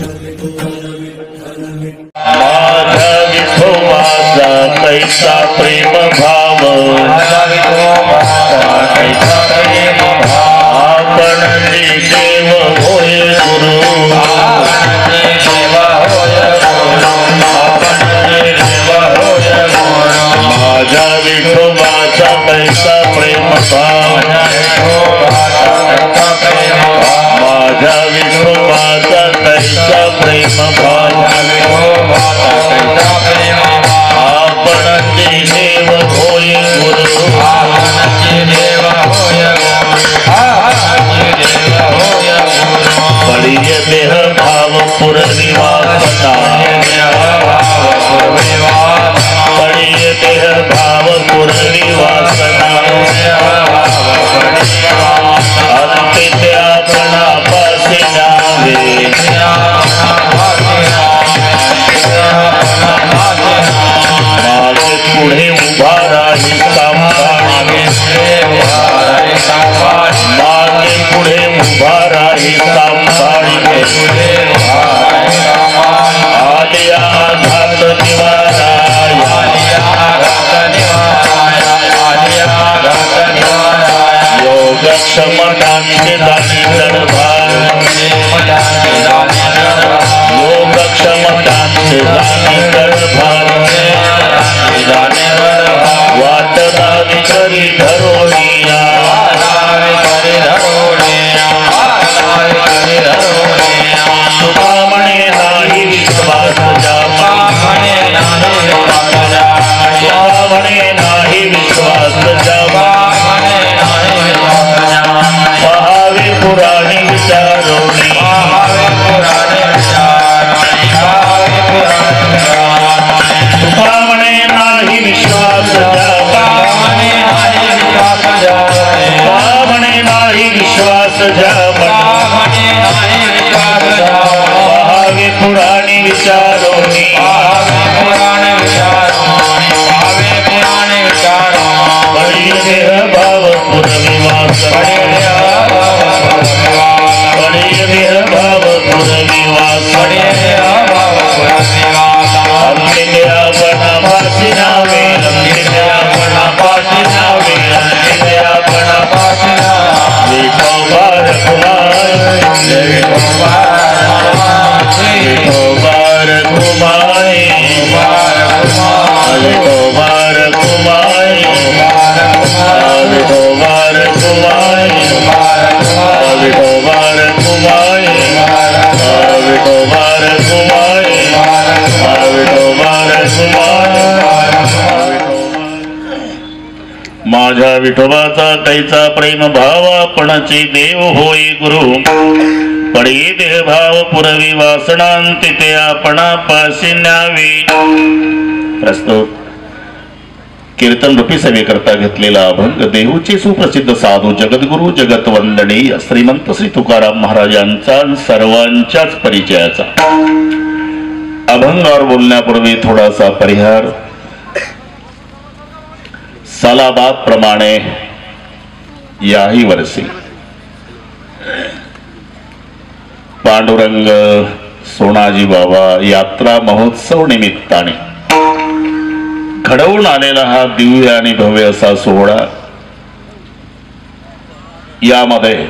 माझा विठोबाचा कैसा प्रेम भाव, आपण देव होय गुरु, माझा विठोबाचा कैसा प्रेम भाव, माझा विठोबाचा कैसा प्रेम भाव, आपण देव होय गुरु, बळीय देह भाव पुरनिवासना, बळीय देह भाव पुरनिवासना, अंते आपणापासी न्यावे, मागे पुढे उभा राही सांभाळी, मागे पुढे उभा राही सांभाळी, आलिया घात निवाराया, योगक्षम दानी दानी दरबार, योगक्षम दानी दानी दरबार, वाट दावी करी धरोणिया, तुका म्हणे नाही विश्वास जामा, तुका म्हणे नाही विश्वास जामा, पहावे पुराणी विचारोणी, तुका म्हणे नाही विश्वास जामा, म्हणे नाही विश्वास जामा, पहावे पुराणी विचारोणी, बळीय देह भाव पुरनिवासना, बळीय देह भाव पुरनिवासना, अंते आपणापासी न्यावे, अंते आपणापासी न्यावे, अंते आपणापासी न्यावे, विठोबा रघुमाई, विठोबा रघुमाई, विठोबा रघुमाई, विठोबा रघुमाई, विठोबा रघुमाई, विठोबा रघुमाई, विठोबा रघुमाई, माझ्या विठोबाचा कैचा प्रेम भाव, आपणची देव होई गुरु, पडी देह भाव पुरवी वासनांती ते आपणापासी न्यावी. प्रस्तुत कीर्तन रूपी सेवेकरता घेतलेला अभंग देहूचे सुप्रसिद्ध साधू जगद्गुरु जगतवंदनीय श्रीमंत श्री तुकाराम महाराजांचा सर्वांच्याच परिचयाचा. अभंगावर बोलण्यापूर्वी थोडासा परिहार. सालाबाद प्रमाणे याही वर्षी पांडुरंग सोनाजी बाबा यात्रा महोत्सव निमित्ताने घडवून आलेला हा दिव्य आणि भव्य असा सोहळा, यामध्ये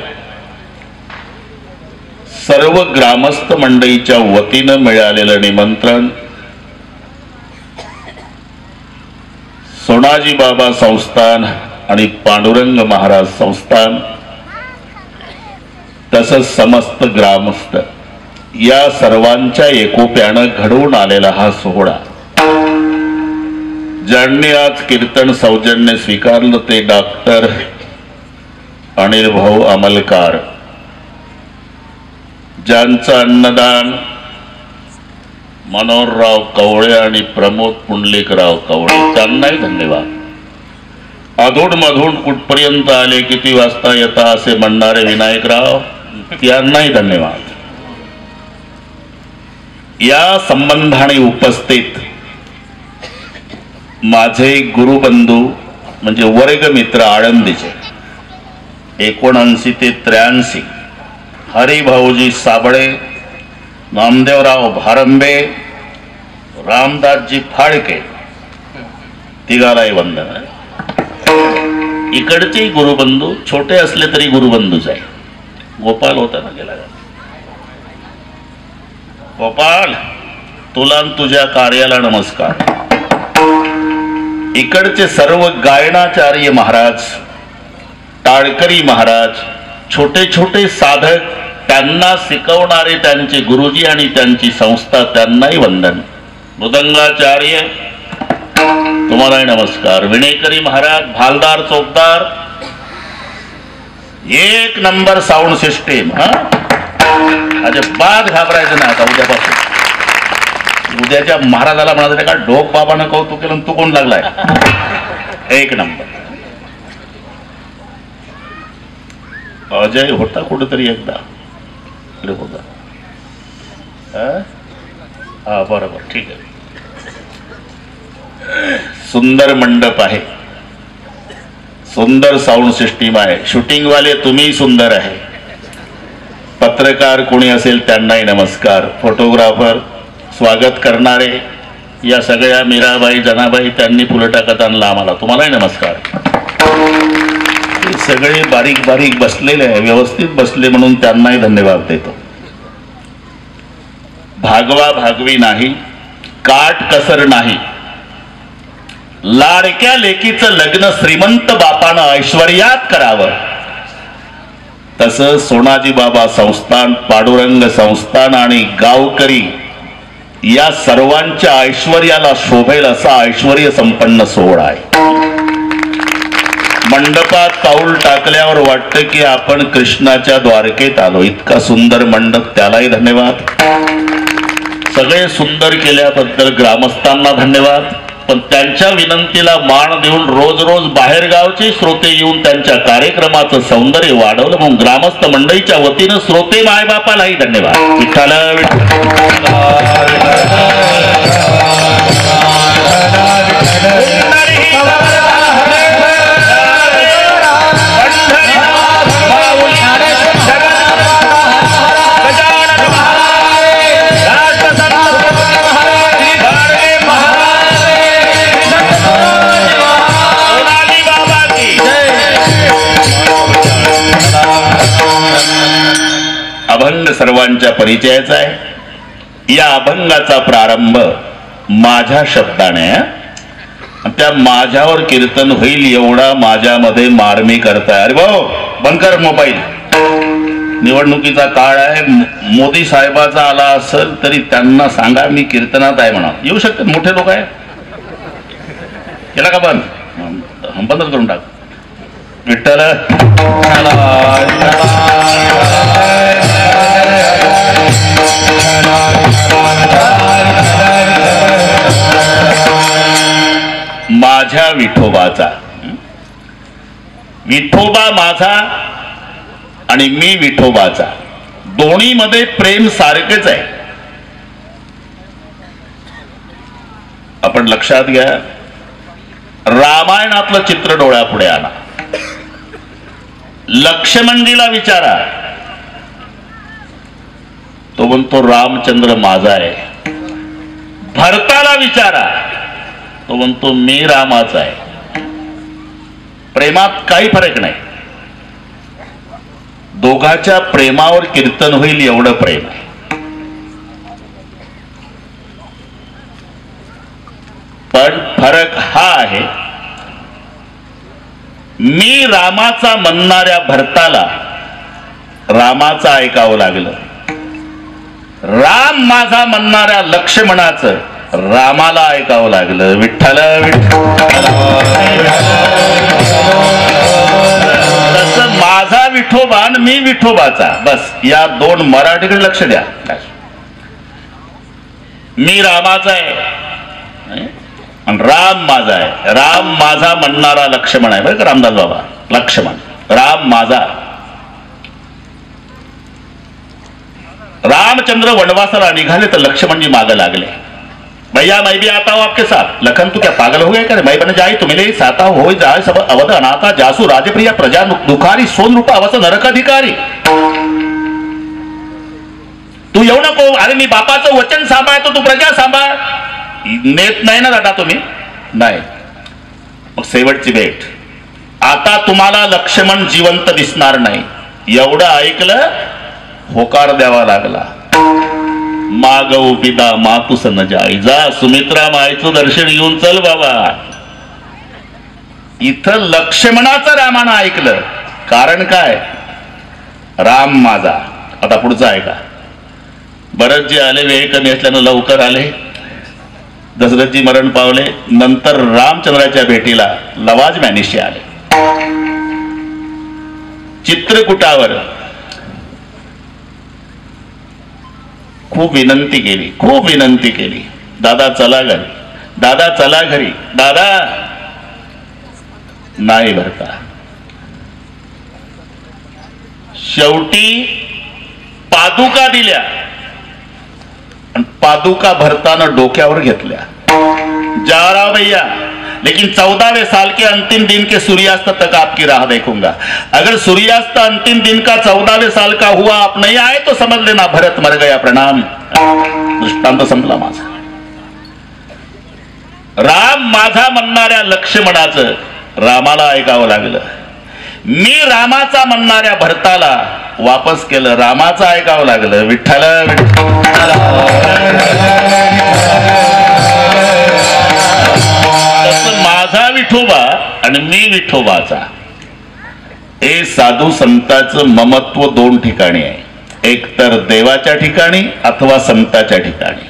सर्व ग्रामस्थ मंडळीच्या वतीनं मिळालेलं निमंत्रण सोनाजी बाबा संस्थान आणि पांडुरंग महाराज संस्थान तसंच समस्त ग्रामस्थ या सर्वांच्या एकोप्यानं घडवून आलेला हा सोहळा, ज्यांनी आज कीर्तन सौजन्य स्वीकारलं ते डॉक्टर अनिल भाऊ अमलकार, ज्यांचं अन्नदान मनोहरराव कवळे आणि प्रमोद पुंडलिकराव कवळे, त्यांनाही धन्यवाद. अधून मधून कुठपर्यंत आले, किती वाजता येता असे म्हणणारे विनायकराव, त्यांनाही धन्यवाद. या संबंधाने उपस्थित माझे गुरुबंधू म्हणजे वर्गमित्र आळंदीचे 79 ते 83 हरिभाऊजी साबळे, नामदेवराव भारंबे, रामदासजी फाळके, तिघालाही वंदन. इकडचे गुरुबंधू छोटे असले तरी गुरुबंधूच आहे. गोपाल होता ना गेला. गोपाल, तुला तुझ्या कार्याला नमस्कार. इकडचे सर्व गायनाचार्य महाराज, टाळकरी महाराज, छोटे छोटे साधक, त्यांना शिकवणारे त्यांचे गुरुजी आणि त्यांची संस्था, त्यांनाही वंदन. मृदंगाचार्य तुम्हालाही नमस्कार. विणेकरी महाराज, भालदार, चौकदार, एक नंबर साऊंड सिस्टीम. अजिबात घाबरायचं नाही आता उद्यापासून. उद्याच्या महाराजाला म्हणाले का ढोक बाबानं कौतुक केलं, तू कोण लागलाय. एक नंबर. अजय होता कुठेतरी एकदा होता. हा बरोबर, ठीक आहे. सुंदर मंडप आहे, सुंदर साऊंड सिस्टीम आहे. शूटिंग वाले तुम्ही सुंदर आहे. पत्रकार कोणी असेल त्यांनाही नमस्कार. फोटोग्राफर, स्वागत करणारे, या सगळ्या मीराबाई, जनाबाई, त्यांनी फुलटाकत आणला आम्हाला, तुम्हालाही नमस्कार. सगळे बारीक बारीक बसलेले आहे, व्यवस्थित बसले म्हणून त्यांनाही धन्यवाद देतो. भागवा भागवी नाही, काट कसर नाही. लाडक्या लेकीचं लग्न श्रीमंत बापानं ऐश्वर्यात करावं, तसं सोनाजी बाबा संस्थान, पांडुरंग संस्थान आणि गावकरी या सर्वांच्या ऐश्वर्याला शोभेल असा ऐश्वर्य संपन्न सोहळा आहे. मंडपात पाऊल टाकल्यावर वाटतं की आपण कृष्णाच्या द्वारकेत आलो. इतका सुंदर मंडप, त्यालाही धन्यवाद. सगळे सुंदर केल्याबद्दल ग्रामस्थांना धन्यवाद. पण त्यांच्या विनंतीला मान देऊन रोज रोज बाहेरगावचे श्रोते येऊन त्यांच्या कार्यक्रमाचं सौंदर्य वाढवलं म्हणून ग्रामस्थ मंडळीच्या वतीनं श्रोते मायबापालाही धन्यवाद. विठ्ठल अभंग सर्वांच्या परिचयाचा आहे. या अभंगाचा प्रारंभ माझ्या शब्दाने, त्या माझ्यावर कीर्तन होईल एवढा माझ्यामध्ये मार्मी करताय. अरे भाऊ बंद कर मोबाईल. निवडणुकीचा काळ आहे. मोदी साहेबाचा आला असेल तरी त्यांना सांगा मी कीर्तनात आहे म्हणा. येऊ शकतात, मोठे लोक आहे. केला का बंद? बंदच करून टाक. विठ्ठल माझ्या विठोबाचा. विठोबा माझा आणि मी विठोबाचा, दोन्ही मध्ये प्रेम सारखेच आहे. आपण लक्षात घ्या. रामायणातलं चित्र डोळ्यापुढे आला. लक्ष्मणजीला विचारा, तो म्हणतो रामचंद्र माझा आहे. भरताला विचारा, तो म्हणतो मी रामाचा आहे. प्रेमात काही फरक नाही. दोघाच्या प्रेमावर कीर्तन होईल एवढं प्रेम आहे. पण फरक हा आहे, मी रामाचा म्हणणाऱ्या भरताला रामाचं ऐकावं लागलं. राम माझा म्हणणाऱ्या लक्ष्मणाचं रामाला ऐकावं लागलं. विठ्ठल तसं माझा विठोबा आणि मी विठोबाचा, बस या दोन मराठीकडे लक्ष द्या. मी रामाचा आहे आणि राम माझा आहे. राम माझा म्हणणारा लक्ष्मण आहे बरं का रामदास बाबा. लक्ष्मण, राम माझा. रामचंद्र वनवासाला निघाले तर लक्ष्मणजी मागे लागले. भैया मैं भी आता हूं आपके साथ. लखन तू क्या पागल हो गया क्या? मैं बन जाए तुम ले साता हो जाए सब अवध अनाथा जासु राजप्रिया प्रजा दुखारी सोन रूपा अवस नरक अधिकारी. तू येऊ नको, अरे मी बापाचं वचन सांभाळतो, तू प्रजा सांभाळ. नेत नाही ना दादा तुम्ही? नाही. मग शेवटची भेट, आता तुम्हाला लक्ष्मण जिवंत दिसणार नाही. एवढं ऐकलं, होकार द्यावा लागला. मागव पिता मातुस न जाई, जा सुमित्रा मायचं दर्शन घेऊन चल बाबा. इथं लक्ष्मणाचं रामानं ऐकलं. कारण काय? राम माझा. आता पुढचं ऐका. बरंच जे आले, वेळ कमी असल्यानं लवकर आले. दशरथजी मरण पावले. नंतर रामचंद्राच्या भेटीला लवाज मॅनिशी आले. चित्रकूटावर खूप विनंती केली, खूप विनंती केली. दादा चला घरी, दादा चला घरी. दादा नाही भरता. शेवटी पादुका दिल्या आणि पादुका भरताना डोक्यावर घेतल्या. जा रहा भैया, लेकिन 14वें साल के अंतिम दिन के सूर्यास्त तक आपकी राह देखूंगा. अगर सूर्यास्त अंतिम दिन का 14वें साल का हुआ, आप नहीं आए तो समझ लेना भरत मर गया. प्रणाम. दृष्टांत संपला माझा. राम माझा म्हणणाऱ्या लक्ष्मणाचं रामाला ऐकावं लागलं. मी रामाचा म्हणणाऱ्या भरताला वापस केलं. रामाचं ऐकावं लागलं. विठ्ठल माझा विठोबा आणि मी विठोबाचा. हे साधू संतांचं ममत्व दोन ठिकाणी आहे. एक तर देवाच्या ठिकाणी अथवा संताच्या ठिकाणी.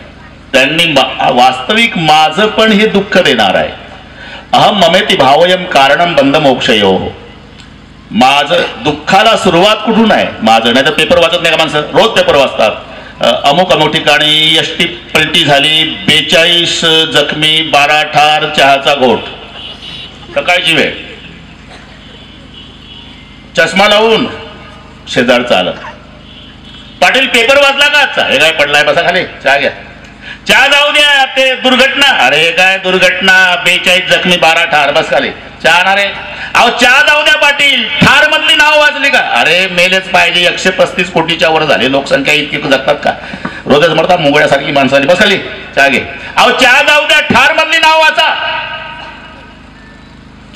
त्यांनी वास्तविक माझं पण हे दुःख देणार आहे. अहम ममेति भावयम कारणम बंध मोक्षयो. माझं दुःखाला सुरुवात कुठून आहे? माझं. नाही तर पेपर वाचत नाही का माणसं? रोज पेपर वाचतात. अमुक अमुक ठिकाणी एसटी पलटी झाली, 42 जखमी, 12 ठार, चहाचा घोट. सकाळची वेळ. चष्मा लावून शेजार चालत. पाटील पेपर वाचला का आजचा? हे काय पडलाय, बसा खाली, चहा घ्या. चहा जाऊ द्या, ते दुर्घटना. अरे काय दुर्घटना? 42 जखमी, 12 ठार, बस खाली. चहा ना रे. अहो चहा जाऊ द्या पाटील, ठार मधली नाव वाचली का? अरे मेलेच पाहिजे. 135 कोटीच्या वर झाली लोकसंख्या. इतकी जगतात का? रोजच मरतात मुंगळ्यासारखी माणसाली. बस खाली, चहा घे. अहो चहा जाऊ द्या, ठार मधली नाव वाचा.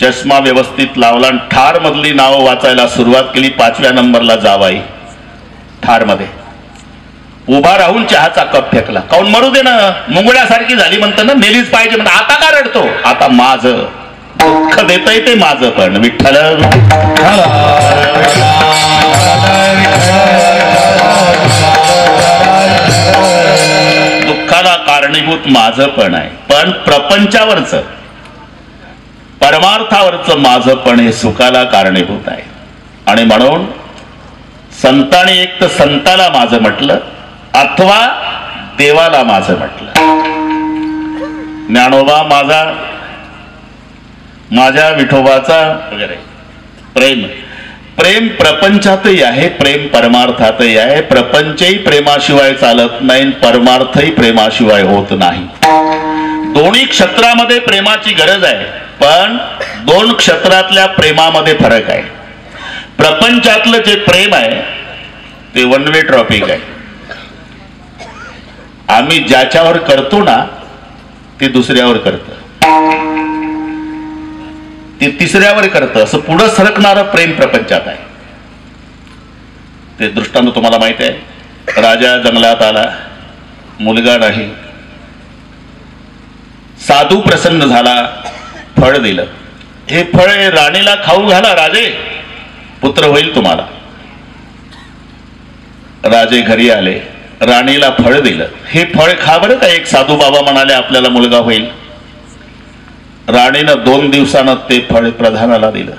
चष्मा व्यवस्थित लावला आणि ठार मधली नाव वाचायला सुरुवात केली. 5व्या नंबरला जावाई ठार मध्ये उभा राहून चहाचा कप फेकला. काऊन? मरू दे ना, मुंगळ्यासारखी झाली म्हणतं ना, मेलीच पाहिजे म्हणतं. आता का रडतो? आता माझं दुःख देतय ते माझं पण. विठ्ठल दुःखाला कारणीभूत माझं पण आहे, पण प्रपंचावरच परमार्थावरच माझं पण हे सुखाला कारणीभूत आहे. आणि म्हणून संतांनी एक तर संताला माझं म्हटलं अथवा देवाला माझं म्हटलं. ज्ञानोबा माझा, माझ्या विठोबाचा वगैरे प्रेम. प्रेम प्रपंचातही आहे, प्रेम परमार्थातही आहे. प्रपंचही प्रेमाशिवाय चालत नाही, परमार्थही प्रेमाशिवाय होत नाही. दोन्ही क्षेत्रामध्ये प्रेमाची गरज आहे, पण दोन क्षेत्रातल्या प्रेमामध्ये फरक आहे. प्रपंचातलं जे प्रेम आहे ते वन वे ट्रॉफिक आहे. आम्ही ज्याच्यावर करतो ना ते दुसऱ्यावर करतं, ते तिसऱ्यावर करतं. असं पुढं सरकणारं प्रेम प्रपंचात आहे. ते दृष्टांत तुम्हाला माहिती आहे. राजा जंगलात आला, मुलगा नाही. साधू प्रसन्न झाला, फळ दिलं. हे फळ राणीला खाऊ घाला राजे, पुत्र होईल तुम्हाला. राजे घरी आले, राणीला फळ दिलं. हे फळ खा बरं का. एक साधू बाबा म्हणाले आपल्याला मुलगा होईल. राणीनं 2 दिवसानं ते फळ प्रधानाला दिलं.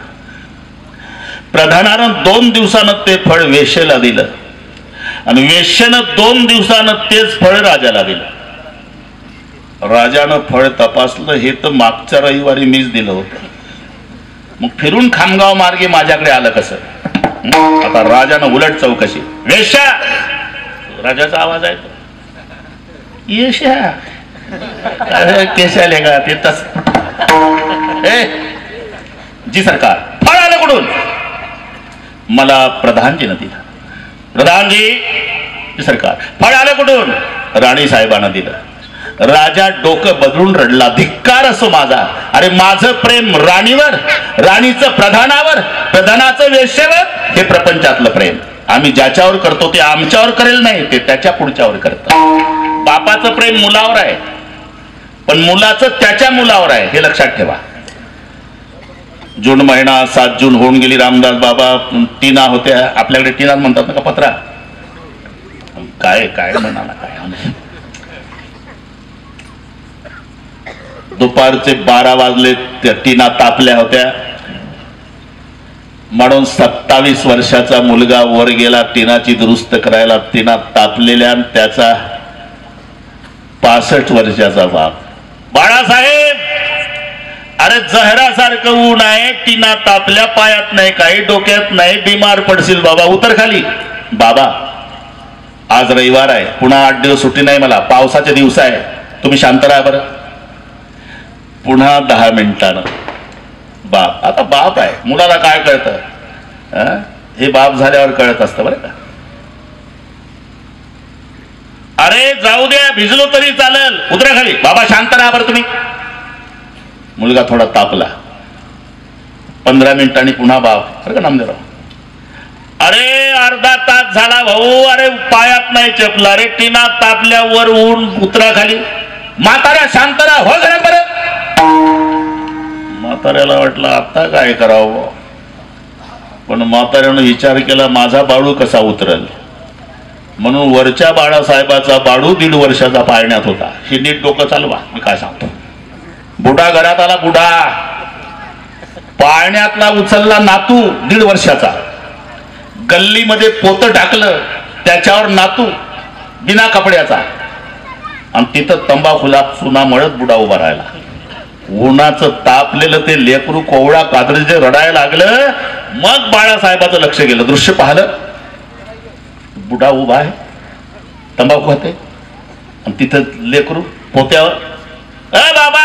प्रधानानं 2 दिवसानं ते फळ वेश्येला दिलं आणि वेश्येनं 2 दिवसानं तेच फळ राजाला दिलं. राजानं फळ तपासलं, हे तर मागच्या रविवारी मीच दिलं होतं. मग फिरून खामगाव मार्गे माझ्याकडे आलं कसं? आता राजानं उलट चौकशी. वेश्या, राजाचा आवाज आहे तो. येश्या केशा लेगा ते तस. जी सरकार, फळ आलं कुठून? मला प्रधानजीनं दिलं. प्रधानजी सरकार. फळ आलं कुठून? राणी साहेबांना दिलं. राजा डोकं बदलून रडला, धिक्कार असो माझा. अरे माझं प्रेम राणीवर, राणीचं प्रधानावर, प्रधानाचं वेश्येवर, हे प्रपंचातलं प्रेम. आम्ही ज्याच्यावर करतो ते आमच्यावर करेल नाही, ते त्याच्या पुढच्यावर करतं. बापाचं प्रेम मुलावर आहे, पण मुलाचं त्याच्या मुलावर आहे, हे लक्षात ठेवा. जून महिना 7 जून होऊन गेली. रामदास बाबा टीना होत्या. आपल्याकडे टीना म्हणतात ना का पत्रा, काय काय म्हणाला काय. दुपारचे 12 वाजले, त्या टीना तापल्या होत्या. म्हणून 27 वर्षाचा मुलगा वर गेला टीनाची दुरुस्त करायला. टीना तापलेल्या, त्याचा 65 वर्षाचा बाप. बाळासाहेब, अरे जहरासारखं ऊन आहे, टीना तापल्या, पायात नाही, काही डोक्यात नाही, बिमार पडशील बाबा, उतर खाली. बाबा आज रविवार आहे, पुन्हा 8 दिवस सुट्टी नाही मला, पावसाचे दिवस आहे, तुम्ही शांत राहा बरं. पुन्हा 10 मिनिटानं बाप. आता बाप आहे, मुलाला काय कळतं, हे बाप झाल्यावर कळत असतं बरं का. अरे जाऊ द्या, भिजलो तरी चालेल, उतरा खाली. बाबा शांत राहा बरं तुम्ही. मुलगा थोडा तापला. 15 मिनिटांनी पुन्हा बाप, बरं का नामदेवराव, अरे अर्धा तास झाला भाऊ, अरे पायात नाही चपला, अरे टीना तापल्यावर ऊन, उतरा खाली. म्हाताऱ्या शांत राहा, हो घरात बरं. म्हाताऱ्याला वाटलं आता काय करावं, पण म्हाताऱ्यानं विचार केला माझा बाळू कसा उतरल. म्हणून वरच्या बाळासाहेबाचा बाळू 1.5 वर्षाचा पाळण्यात होता. हे नीट डोकं चालवा, मी काय सांगतो. बुडा घरात आला, बुडा पाळण्यातला उचलला नातू 1.5 वर्षाचा. गल्लीमध्ये पोतं टाकलं, त्याच्यावर नातू बिना कपड्याचा, आणि तिथं तंबाखूला चुना मळत बुडा उभा राहिला. उन्हाचं तापलेलं ते लेकरू कोवळा कातडीचे रडायला लागलं. मग बाळासाहेबाचं लक्ष गेलं, दृश्य पाहिलं. बुडा उभा आहे, तंबाखू खाते, आणि तिथं लेकरू पोत्यावर. बाबा,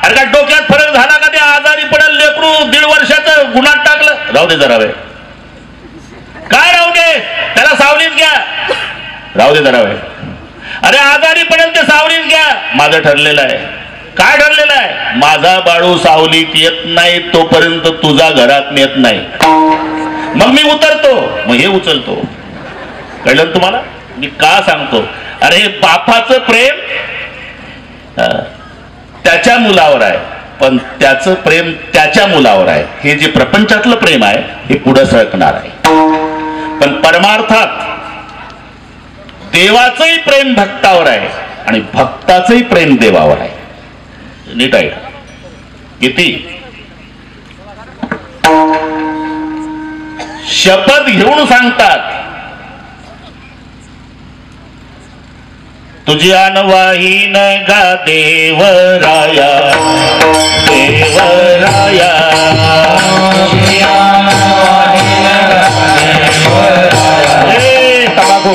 अरे का डोक्यात फरक झाला का? ते आजारी पडेल लेकरू, 1.5 वर्षाचं, गुन्हात टाकलं. राहू दे जरा वेळ. काय राहू दे, त्याला सावलीत घ्या. राहू दे जरा वेळ. अरे आजारी पडेल ते सावलीत घ्या. माझं ठरलेलं आहे. काय ठरलेलं आहे? माझा बाळू सावलीत येत नाही तोपर्यंत तुझा घरात नेत नाही. मग मी उतरतो, मग हे उचलतो. कळलं तुम्हाला मी का सांगतो? अरे बापाचं प्रेम त्याच्या मुलावर आहे, पण त्याचं प्रेम त्याच्या मुलावर आहे. हे जे प्रपंचातलं प्रेम आहे हे पुढे सरकणार आहे. पण परमार्थात देवाचंही प्रेम भक्तावर आहे आणि भक्ताचंही प्रेम देवावर आहे. नीट आहे किती? शपथ घेऊन सांगतात, तुझी अनवाहीन गा देवराया, देवराया, तंबाखू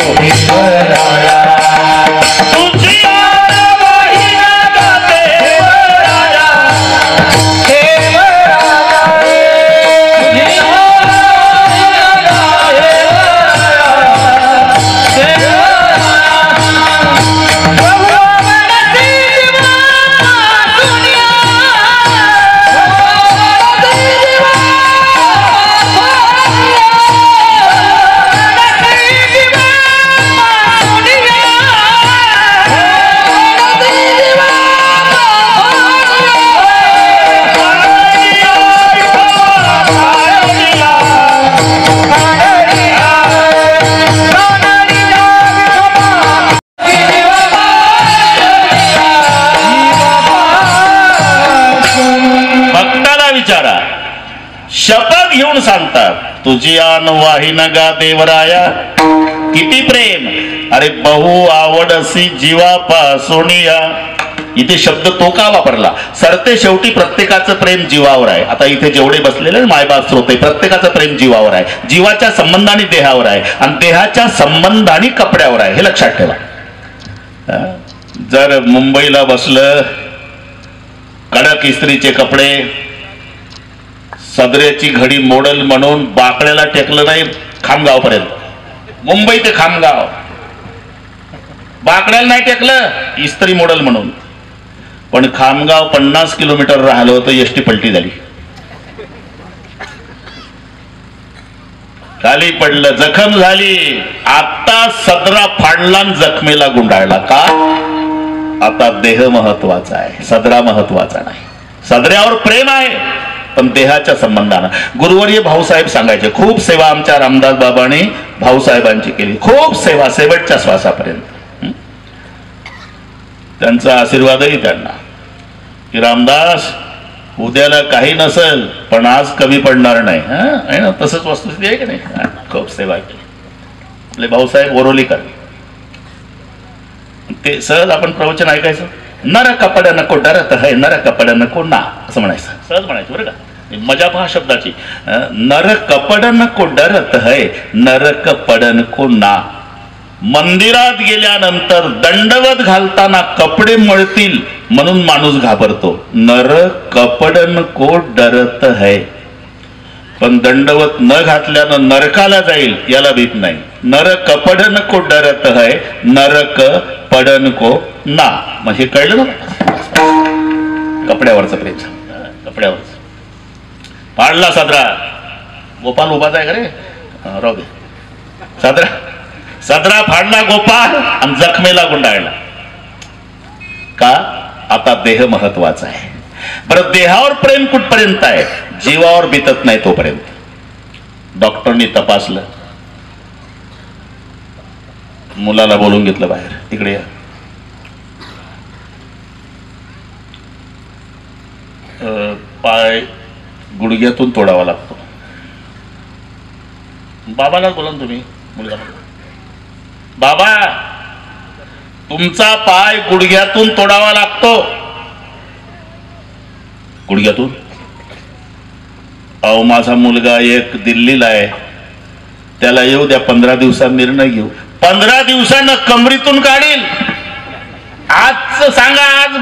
शपथ घेऊन सांगतात, तुझी अनवाहीन गा देवराया. किती प्रेम, अरे बहु आवडसी जीवापासोनिया. इथे शब्द तो का वापरला? सरते शेवटी प्रत्येकाचं प्रेम जीवावर आहे. आता इथे जेवढे बसलेले मायबाप श्रोते, प्रत्येकाचं प्रेम जीवावर आहे. जीवाच्या संबंधाने देहावर आहे आणि देहाच्या संबंधाने कपड्यावर आहे. हे लक्षात ठेवा. जर मुंबईला बसलं, कडक इस्त्रीचे कपडे, सदरेची घडी मोडल म्हणून बाकड्याला टेकलं नाही खामगाव पर्यंत, मुंबई ते खामगाव बाकड्याला नाही टेकलं इस्त्री मोडल म्हणून, पण खामगाव 50 किलोमीटर राहिलं होतं, एसटी पलटी झाली, खाली पडलं, जखम झाली. आता सदरा फाडला जखमेला गुंडाळला. का? आता देह महत्वाचा आहे, सदरा महत्वाचा नाही. सदऱ्यावर प्रेम आहे पण देहाच्या संबंधानं. गुरुवर्य भाऊसाहेब सांगायचे, खूप सेवा आमच्या रामदास बाबांनी भाऊसाहेबांची केली, खूप सेवा शेवटच्या श्वासापर्यंत. त्यांचा आशीर्वादही त्यांना की रामदास उद्याला काही नसेल पण आज कमी पडणार नाही. आहे ना, तसंच वस्तुस्थिती आहे की नाही. खूप सेवा केली आपले भाऊसाहेब ओरोलीकर. ते सहज आपण प्रवचन ऐकायचं, नर कपड्या नको डरत है, नर कपड्या नको ना, असं म्हणायचं, सहज म्हणायचं बरं का. मजा पहा शब्दाची. नर कपड नको डरत है, नरक पड नको ना. मंदिरात गेल्यानंतर दंडवत घालताना कपडे मळतील म्हणून माणूस घाबरतो. नर कपड नको डरत है, पण दंडवत न घातल्यानं नरकाला जाईल याला भीत नाही. नर कपड नको डरत है, नरक पड नको ना. मग हे कळलं ना, कपड्यावरचं प्रेम. कपड्यावरच पाडला सदरा. गोपाल उभाच आहे का रे, राहू दे. सदरा फाडला गोपाल आणि जखमेला गुंडाळला. का? आता देह महत्वाचा आहे. बरं, देहावर प्रेम कुठपर्यंत आहे? जीवावर बितत नाही तोपर्यंत. डॉक्टरनी तपासलं, मुलाला बोलून घेतलं बाहेर, इकडे या. पाय गुडघ्यातून तोडावा लागतो. बाबाला बोला ना तुम्ही, मुलगा, बाबा तुमचा पाय गुडघ्यातून तोडावा लागतो. गुडघ्यातून? अहो माझा मुलगा एक दिल्लीला आहे, त्याला येऊ द्या, 15 दिवसात निर्णय घेऊ. 15 दिवसानं कमरीतून काढील. आज सांगा, आज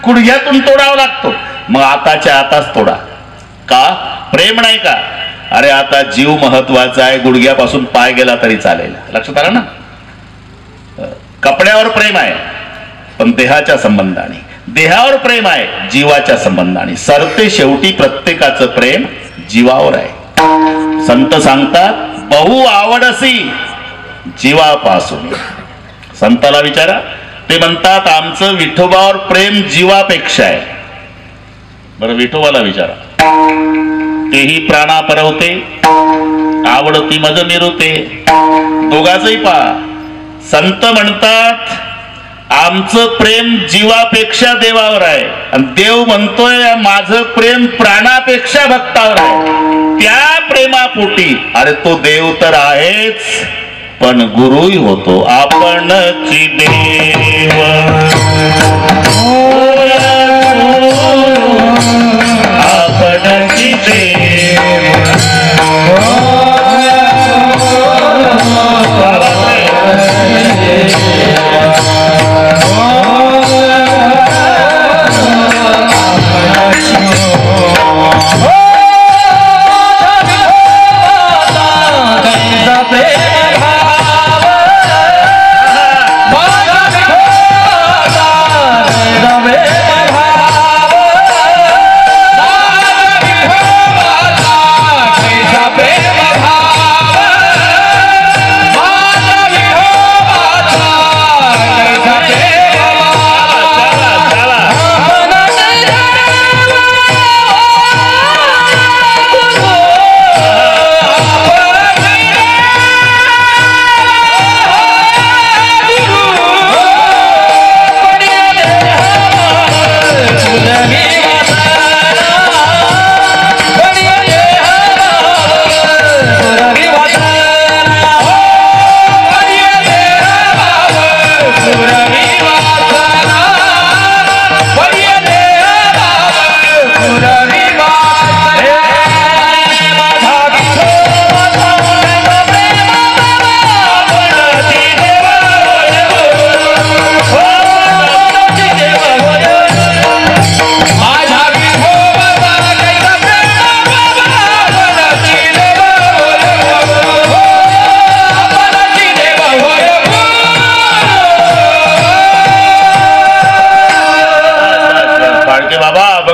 गुडघ्यातून तोडावा लागतो. मग आताच्या आताच तोडा. का? प्रेम नाही का? अरे आता जीव महत्वाचा आहे, गुडघ्यापासून पाय गेला तरी चालेल. लक्षात आलं ना? कपड्यावर प्रेम आहे पण देहाच्या संबंधाने, देहावर प्रेम आहे जीवाच्या संबंधाने. सरते शेवटी प्रत्येकाचं प्रेम जीवावर आहे. संत सांगतात, बहु आवडसी जीवापासून. संताला विचारा, ते म्हणतात आमचं विठोबावर प्रेम जीवापेक्षा आहे. बरं, विठोबाला विचारा, तेही प्राणा परवते, आवडती मज निरुते. दोघांचंही पहा. संत म्हणतात आमचं प्रेम जीवापेक्षा देवावर आहे, आणि देव म्हणतोय माझं प्रेम प्राणापेक्षा भक्तावर आहे. त्या प्रेमापोटी, अरे तो देव तर आहेच पण गुरुही होतो. आपणची देव, आपणची देव.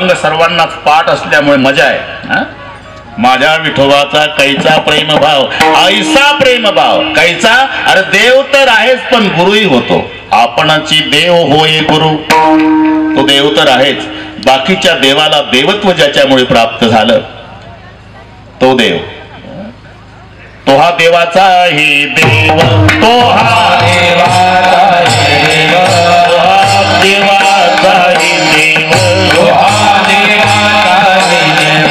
अभंग सर्वांनाच पाठ असल्यामुळे मजा आहे. माझ्या विठोबाचा कैचा प्रेम भाव, ऐसा प्रेम भाव कैचा. अरे देव तर आहेच पण गुरुही होतो. आपणाची देव होय गुरु. तो देव तर आहेच, बाकीच्या देवाला देवत्व ज्याच्यामुळे प्राप्त झालं तो देव. तो हा देवाचाही देव, तो हा देवाचाही देव, तो हा देवाचाही देव, तो हा देवाचाही देव.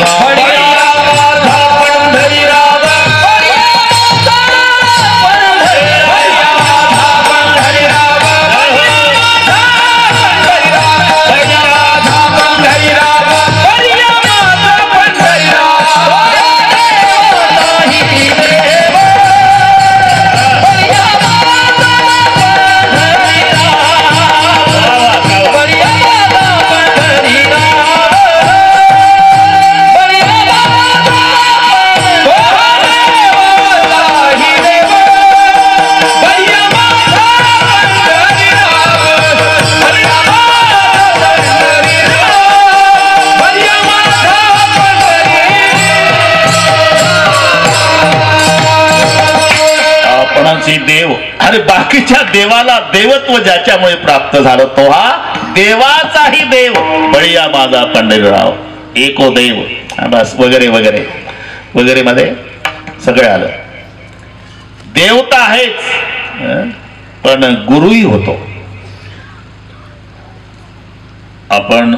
देव. अरे बाकीच्या देवाला देवत्व ज्याच्यामुळे प्राप्त झालं तो हा देवाचाही देव. बळीया माझा पंढरीराव एको देव. बस वगैरे वगैरे वगैरे मध्ये सगळे आलं. देवता आहेच पण गुरुही होतो. आपण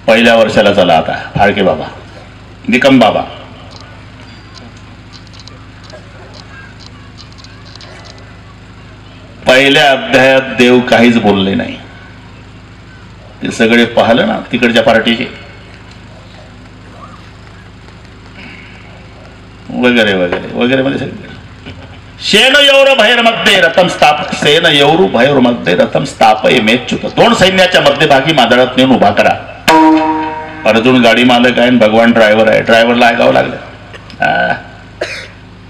पहिल्या वर्षाला चला आता. फाळके बाबा, निकम बाबा, पहिल्या अध्यायात देव काहीच बोलले नाही. ते सगळे पाहिलं ना तिकडच्या पार्टीचे वगैरे वगैरे वगैरे मध्ये सगळे. शेन यौर भैरमध्ये रथम स्थाप, सेन यौरू भैर मध्ये रथम स्थापय मेच्युत. दोन सैन्याच्या मध्यभागी मादळात नेऊन उभा करा. अर्जुन गाडी मालक आहे, भगवान ड्रायव्हर आहे. ड्रायव्हरला ऐकावं लागलं.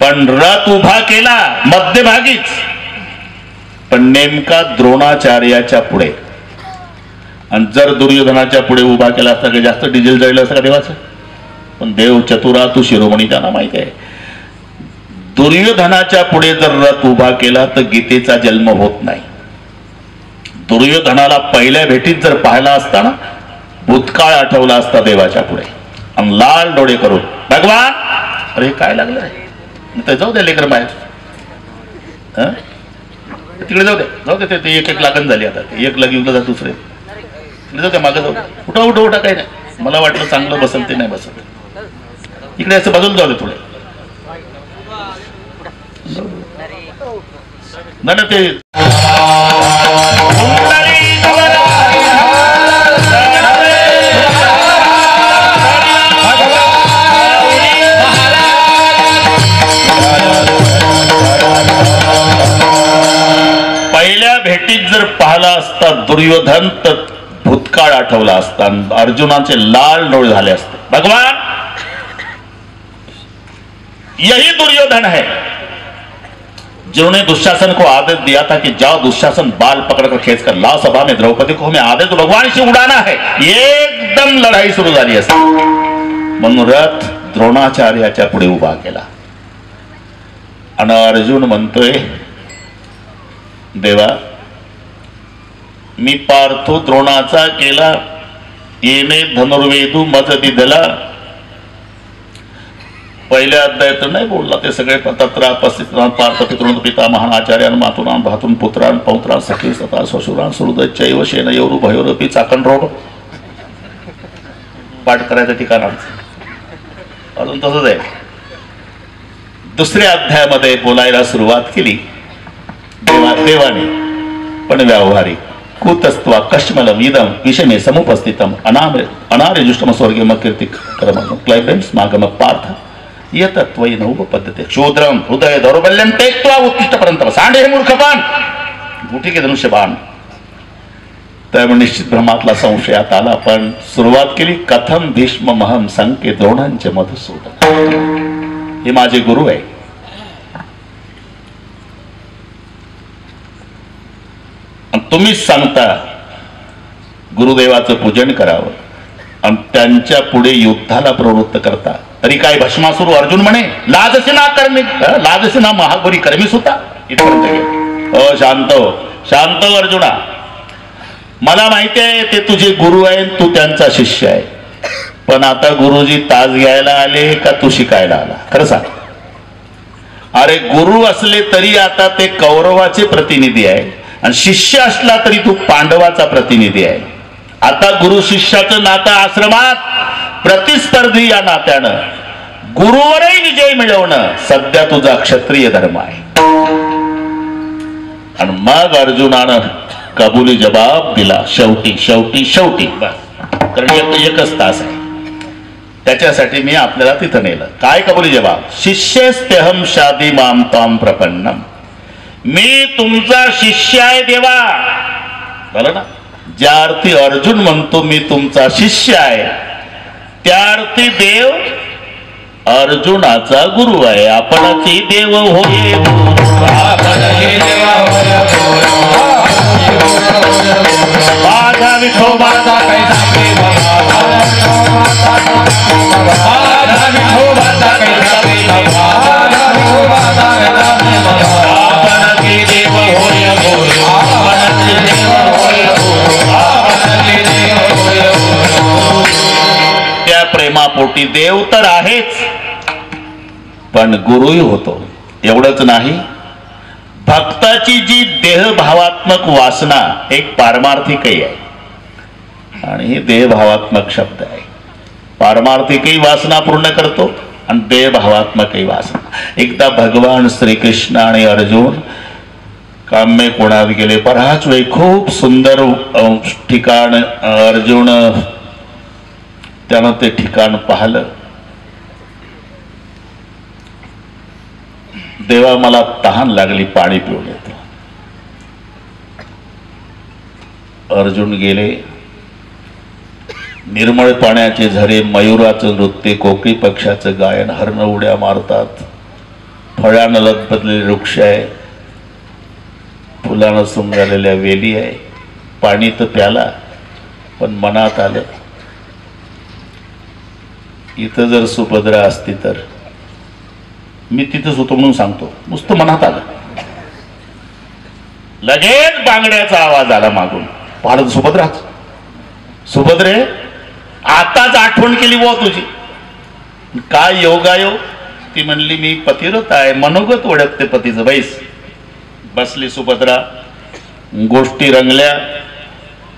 पण रथ उभा केला मध्यभागीच, पण नेमका द्रोणाचार्याच्या पुढे. आणि जर दुर्योधनाच्या पुढे उभा केला असता की जास्त डिझेल जळलं असतं का देवाचं. पण देव चतुरा तू शिरोमणी, त्यांना माहिती आहे दुर्योधनाच्या पुढे जर रथ उभा केला तर गीतेचा जन्म होत नाही. दुर्योधनाला पहिल्या भेटीत जर पाहिला असता ना भूतकाळ आठवला असता देवाच्या पुढे. आणि लाल डोळे करून भगवान, अरे काय लागलं तर जाऊ दे लेकर बाहेर, तिकडे जाऊ दे ते एक एक लागण झाली. आता एक लगी उठलं जात दुसरे तिकडे जाऊ दे, मागं जाऊ दे, उठा काही नाही. मला वाटलं चांगलं बसल ते नाही बसत. इकडे असं बदलून जाऊ दे थोडे. नाही ते पहिल्या भेटीत जर पाहिला असता दुर्योधन तर भूतकाळ आठवला असता. अर्जुनाचे लाल डोळे झाले असते. भगवान यही दुर्योधन है जिन्होंने दुशासन को आदेश दिया था कि जाओ दुशासन बाल पकड़कर खींच कर लाओ सभा में द्रौपदी को हमें आदेश तो भगवान से उड़ाना है. एकदम लढाई सुरू झाली असते. म्हणून रथ द्रोणाचार्याच्या पुढे उभा केला. आणि अर्जुन म्हणतोय देवा मी पार्थो द्रोणाचा केला येणे धनुर्वेदू मज दिधला. पहिल्या अध्यायात नाही बोलला. ते सगळे तत्रा पस्थितान पार्थ पितृन पिता महान आचार्यान मातुरान भातून पुत्रान पौत्रान सखी सता ससुरान सुहृदच्चैव शेन यौरू भयोरपी चाकण रोड पाठ करायचं ठिकाण अजून तसंच आहे. दुसऱ्या अध्यायामध्ये बोलायला सुरुवात केली देवाने, पण व्यावहारिक कुतस्त्वा कश्मलम इदम विषमे समुपस्थितम अनार्यजुष्टम स्वर्गीय कीर्ति कर्म क्लैब्रेम्स मागम पार्थ यतत्वयी नव पद्धती शूद्रम हृदय दौर्बल्यम तेक्त्वा उत्कृष्टपर्यंत सांडे मूर्खपान गुटी के धनुष्यबाण. त्यामुळे निश्चित भ्रमातला संशयात आला. पण सुरुवात केली कथम भीष्म महम संके द्रोणांचे मधुसूदन. हे माझे गुरु आहे. तुम्हीच सांगता गुरुदेवाचं पूजन करावं. आणि त्यांच्या पुढे युद्धाला प्रवृत्त करता. तरी काय भस्मासुर अर्जुन म्हणे लाजसे ना कर्मी, लाजसे ना महाबरी कर्मीस होता. इथपर्यंत गेले. शांत हो, शांत हो अर्जुना. मला माहिती आहे ते तुझे गुरु आहे, तू त्यांचा शिष्य आहे. पण आता गुरुजी ताज घ्यायला आले का तू शिकायला आला? खरं सांग. अरे गुरु असले तरी आता ते कौरवाचे प्रतिनिधी आहे, आणि शिष्य असला तरी तू पांडवाचा प्रतिनिधी आहे. आता गुरु शिष्याचं नातं आश्रमात प्रतिस्पर्धी या नात्यानं गुरुवरही विजय मिळवणं सध्या तुझा क्षत्रिय धर्म आहे. आणि मग अर्जुनानं कबुली जबाब दिला. शेवटी शेवटी शेवटी बस, कारण एकच तास आहे त्याच्यासाठी मी आपल्याला तिथं नेलं. काय कबुली जबाब? शिष्यस्तेहम शादी माम ताम प्रपन्नम. मी तुमचा शिष्य आहे देवा. बरं ना? ज्या अर्थी अर्जुन म्हणतो मी तुमचा शिष्य आहे, त्या अर्थी देव अर्जुनाचा गुरु आहे. आपणाची देव होय माझा विठोबाचा त्या प्रेमापोटी देव तर आहेच, पण गुरुही होतो. एवढंच नाही, भक्ताची जी देहभावात्मक वासना एक पारमार्थिकही आहे, आणि ही देहभावात्मक शब्द आहे. पारमार्थिकही वासना पूर्ण करतो आणि देहभावात्मकही वासना. एकदा भगवान श्रीकृष्ण आणि अर्जुन काम्य कोणात गेले. बराच वेळ खूप सुंदर ठिकाण अर्जुन त्यानं ते ठिकाण पाहिलं. देवा मला तहान लागली, पाणी पिऊन येतो. अर्जुन गेले. निर्मळ पाण्याचे झरे, मयुराचं नृत्य, कोकिळ पक्षाचं गायन, हरण उड्या मारतात, फळानं लदबदलेले वृक्ष आहे, फुलानं सुंगारलेल्या वेली आहे. पाणी तर प्याला, पण मनात आलं इथं जर सुभद्रा असती तर मी तिथंच होतो म्हणून सांगतो. नुसतं मनात आलं. लगेच बांगड्याचा आवाज आला मागून. पाहत सुभद्राच. सुभद्रे आताच आठवण केली बुवा तुझी. काय योगायोग. ती म्हणली मी पतिव्रत आहे, मनोगत ओळखते पतीचं. बैस. बसली सुभद्रा. गोष्टी रंगल्या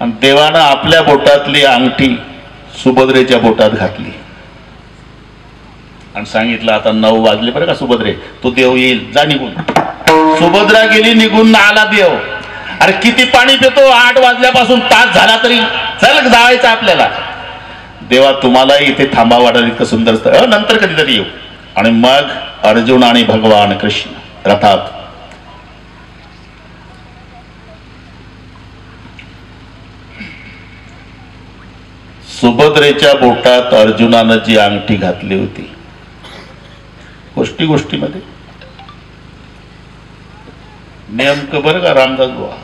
आणि देवानं आपल्या बोटातली अंगठी सुभद्रेच्या बोटात घातली आणि सांगितलं आता 9 वाजले बरं का सुभद्रे, तो देव येईल, जा निघून. सुभद्रा गेली निघून. आला देव. अरे किती पाणी पितो, 8 वाजल्यापासून तास झाला तरी, चल जायचं आपल्याला. देवा तुम्हाला इथे थांबा वाटेल इतकं सुंदर स्थळ, नंतर कधीतरी येऊ. आणि मग अर्जुन आणि भगवान कृष्ण रथात. सुभद्रेच्या बोटात अर्जुनानं जी अंगठी घातली होती, गोष्टी गोष्टीमध्ये नेमकं बरं का रामदास बुवा,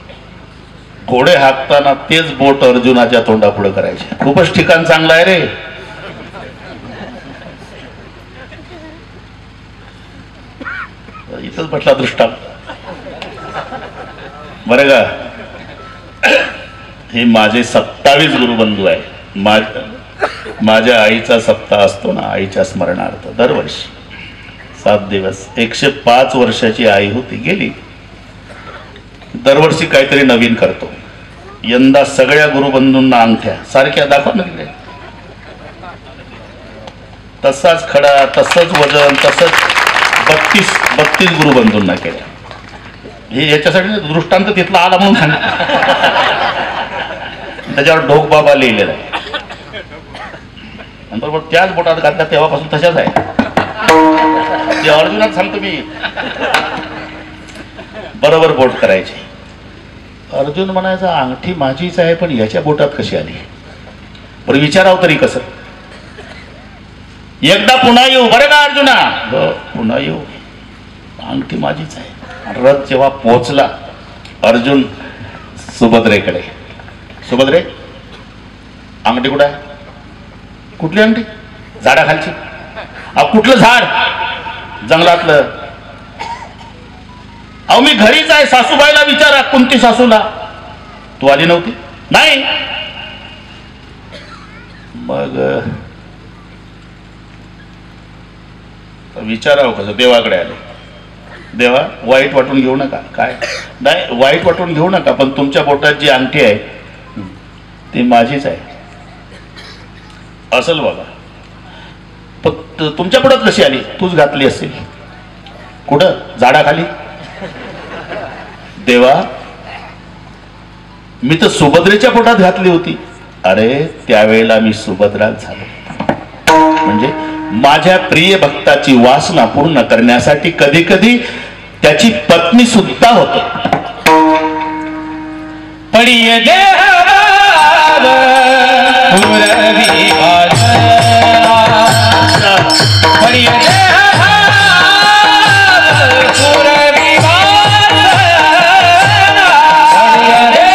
घोडे हाकताना तेच बोट अर्जुनाच्या तोंडापुढे करायचे. खूपच ठिकाण चांगलं आहे रे. इथंच म्हटला दृष्टांत बरं का. हे माझे 27 गुरुबंधू आहे. माझ्या आईचा सप्ताह असतो ना, आईच्या स्मरणार्थ दरवर्षी 7 दिवस. 105 वर्षाची आई होती, गेली. दरवर्षी काहीतरी नवीन करतो. यंदा सगळ्या गुरुबंधूंना अंगठ्या सारख्या दाखवा ना तिकडे. तसाच खडा, तसंच वजन, तसंच 32 गुरुबंधूंना केल्या. हे याच्यासाठी दृष्टांत तिथला आला म्हणून सांग. त्याच्यावर ढोक बाबा लिहिलेला आहे. बरोबर त्याच बोटात घातल्या तेव्हापासून तशाच आहे. ते अर्जुनात सांगतो मी. बरोबर बोट करायची. अर्जुन म्हणायचा अंगठी माझीच आहे, पण याच्या बोटात कशी आली. पण विचारावं तरी कसं. एकदा पुन्हा येऊ बरं का अर्जुना. पुन्हा येऊ, अंगठी माझीच आहे. रथ जेव्हा पोहोचला अर्जुन सुभद्रेकडे, सुभद्रे अंगठी कुठे आहे. कुठली अंगठी? झाडाखालची. कुठलं झाड? जंगलातलं. अहो मी घरीच आहे, सासूबाईला विचारा. कोणती सासूला? तू आली नव्हती? नाही. मग विचारावं कसं? देवाकडे आले. देवा वाईट वाटून घेऊ नका. काय? नाही वाईट वाटून घेऊ नका, पण तुमच्या बोटात जी अंगठी आहे ती माझीच आहे. असेल बाबा, पण तुमच्या पोटात कशी आली? तूच घातली असेल. कुठं? झाडाखाली. देवा मी तर सुभद्रेच्या पोटात घातली होती. अरे त्यावेळेला मी सुभद्राच झालो. म्हणजे माझ्या प्रिय भक्ताची वासना पूर्ण करण्यासाठी कधी कधी त्याची पत्नी सुद्धा होतो. पडिये देव पुरवी वासना, पडिये देव पुरवी वासना, पडिये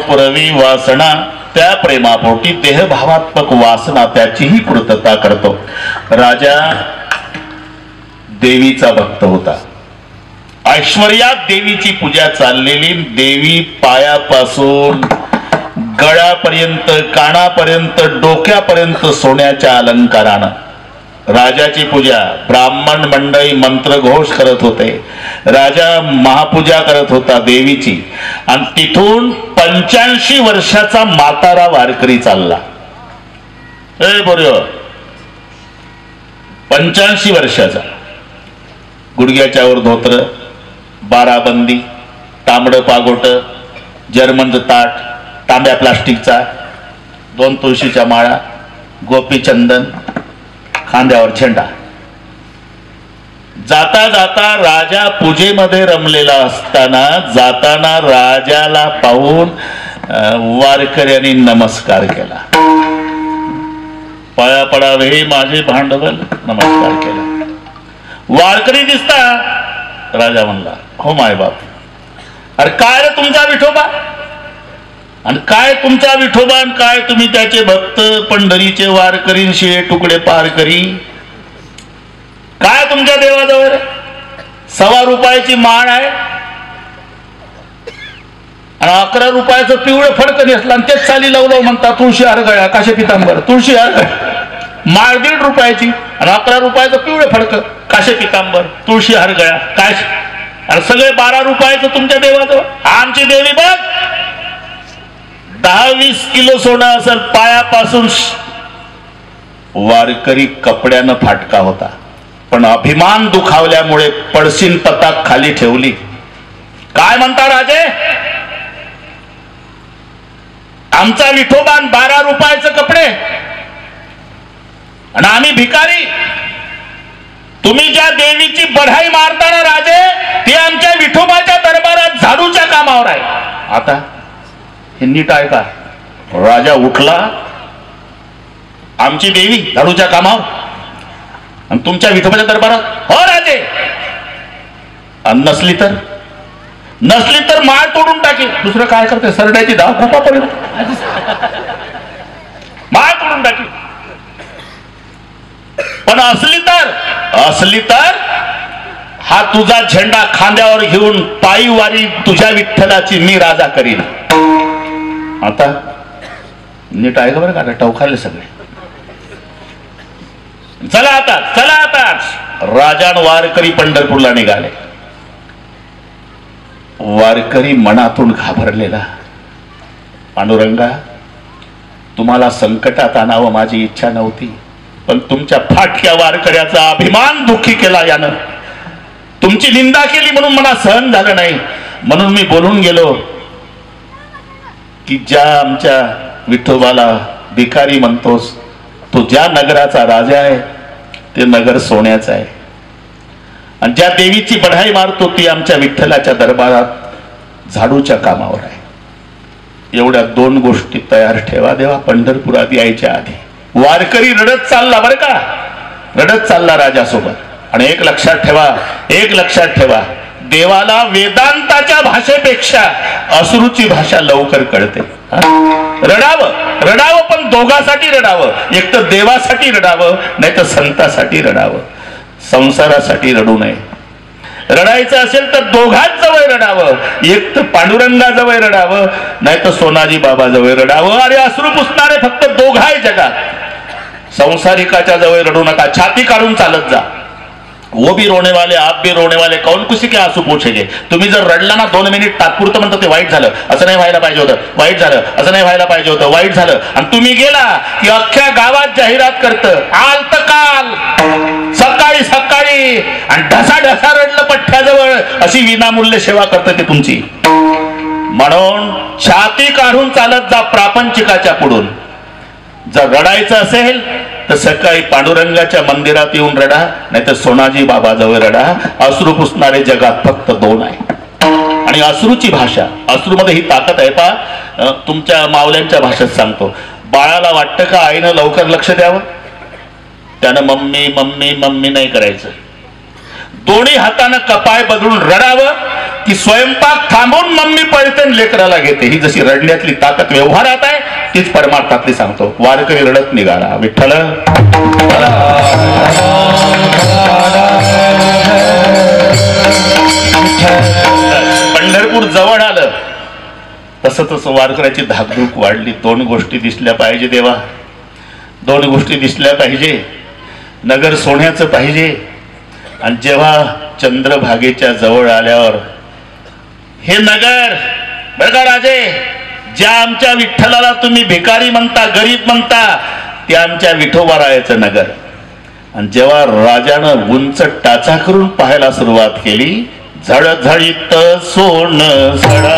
पुरवी वासना, त्या प्रेमापोटी देहभावात्मक वासना त्याचीही पूर्तता करतो. राजा देवीचा भक्त होता. ऐश्वर्यात देवीची पूजा चाललेली. देवी पायापासून गळ्यापर्यंत, कानापर्यंत, डोक्यापर्यंत सोन्याच्या अलंकारानं राजाची पूजा. ब्राह्मण मंडळी मंत्रघोष करत होते. राजा महापूजा करत होता देवीची. आणि तिथून 85 वर्षाचा म्हातारा वारकरी चालला. बरोबर 85 वर्षाचा. गुडघ्याच्या वर धोत्र, बाराबंदी, तांबडं पागोट, जर्मनचं ताट, तांब्या प्लास्टिकचा, 2 तुळशीच्या माळा, गोपीचंदन, खांद्यावर झेंडा. जाता जाता राजा पूजेमध्ये रमलेला असताना जाताना राजाला पाहून वारकऱ्यांनी नमस्कार केला. पाया पडावे माझे भांडवल, नमस्कार केला. वारकरी दिसता. राजा म्हणला, हो माय बाप. अरे काय रे तुमचा विठोबा, आणि काय तुमचा विठोबा, आणि काय तुम्ही त्याचे भक्त, पंढरीचे वारकरी, शिळे तुकडे पार करी. काय तुमच्या देवाजवळ 1.25 रुपयाची माळ आहे आणि 11 रुपयाचं पिवळं फडकं नेसलं आणि तेच चाली लावलं म्हणता तुळशी हार गळ्या, काशे पितांबर, तुळशी हार गळ्या. माळ 1.5 रुपयाची आणि 11 रुपयाचं पिवळे फडकं, काशे पितांबर, तुळशी हरगळ्या, काय आणि सगळे 12 रुपयाचं तुमच्या देवाजवळ. आमची देवी बघ 10-20 किलो सोनं असेल पायापासून. वारकरी कपड्यानं फाटका होता, पण अभिमान दुखावल्यामुळे पडशीन पताक खाली ठेवली. काय म्हणता राजे, आमचा विठोबान 12 रुपयाचे कपडे आणि आम्ही भिकारी. तुम्ही ज्या देवीची बढाई मारताना राजे, ती आमच्या विठोबाच्या दरबारात झाडूच्या कामावर आहे. आता हे नीट आहे का? राजा उठला, आमची देवी झाडूच्या कामावर आणि तुमच्या विठोबाच्या दरबारात. हो राजे, नसली तर माळ तोडून टाकी. दुसरं काय करते, सरड्याची धाव खोपापर्यंत माळ तोडून टाकी. पण असली तर हा तुझा झेंडा खांद्यावर घेऊन पायी वारी तुझ्या विठ्ठलाची मी राजा करीन. आता नीट आहे का बरं का? टवखाले सगळे. चला आता राजान वारकरी पंढरपूरला निघाले. वारकरी मनातून घाबरलेला, पांडुरंगा तुम्हाला संकटात आणावं माझी इच्छा नव्हती, पण तुमच्या फाटक्या वारकऱ्याचा अभिमान दुःखी केला यानं. तुमची निंदा केली म्हणून मला सहन झालं नाही, म्हणून मी बोलून गेलो की ज्या आमच्या विठोबाला भिकारी म्हणतोस, तो ज्या नगराचा राजा आहे ते नगर सोन्याचं आहे, आणि ज्या देवीची बढाई मारतो ती आमच्या विठ्ठलाच्या दरबारात झाडूच्या कामावर आहे. एवढ्या 2 गोष्टी तयार ठेवा देवा पंढरपुरात यायच्या आधी. वारकरी रडत चालला बरं का, रडत चालला राजासोबत. आणि एक लक्षात ठेवा, देवाला वेदांताच्या भाषेपेक्षा अश्रूची भाषा लवकर कळते. रडावं पण दोघांसाठी रडावं. एक तर देवासाठी रडावं, नाही तर संतासाठी रडावं. संसारासाठी रडू नये. रडायचं असेल तर दोघांच जवळ रडावं. एक तर पांडुरंगाजवळ रडावं, नाही तर सोनाजी बाबाजवळ रडावं. अरे अश्रू पुसणारे फक्त दोघं आहे जगात. संसारिकाच्या जवळ रडू नका, छाती काढून चालत जा. वो भी रोने वाले आप भी रोने वाले, कौन किसी के आंसू पूछेंगे. तुम्ही जर रडला ना 2 मिनिट तात्पुरतं म्हणतं ते वाईट झालं, असं नाही व्हायला पाहिजे होतं, वाईट झालं, असं नाही व्हायला पाहिजे होतं, वाईट झालं. आणि तुम्ही गेला की अख्ख्या गावात जाहिरात करतं, आल तर काल सकाळी आणि ढसा रडलं पठ्ठ्याजवळ, अशी विनामूल्य सेवा करतं ते तुमची. म्हणून छाती काढून चालत जा प्रापंचिकाच्या पुढून. जर रडायचं असेल तर सकाळी पांडुरंगाच्या मंदिरात येऊन रडा, नाही तर सोनाजी बाबाजवळ रडा. अश्रू पुसणारे जगात फक्त 2 आहे. आणि अश्रूची भाषा, अश्रूमध्ये ही ताकद आहे. पा तुमच्या मावल्यांच्या भाषेत सांगतो, बाळाला वाटतं का आईनं लवकर लक्ष द्यावं, त्यानं मम्मी मम्मी मम्मी नाही करायचं. दोन्ही हातानं कपाळ बदलून रडावं की स्वयंपाक थांबून मम्मी पळते लेकराला घेते. ही जशी रडण्यातली ताकद व्यवहारात आहे, तीच परमार्थातली सांगतो. वारकरी रडत निघाला. विठ्ठल पंढरपूर जवळ आलं तसं वारकऱ्याची धाकधूक वाढली. 2 गोष्टी दिसल्या पाहिजे देवा, 2 गोष्टी दिसल्या पाहिजे. नगर सोन्याचं पाहिजे. आणि जेव्हा चंद्रभागेच्या जवळ आल्यावर हे नगर बरं का राजे, ज्या आमच्या विठ्ठलाला तुम्ही भिकारी म्हणता, गरीब म्हणता, ते आमच्या विठोबारायाचं नगर. आणि जेव्हा राजानं उंच टाचा करून पाहायला सुरुवात केली, झळझळीत सोन सडा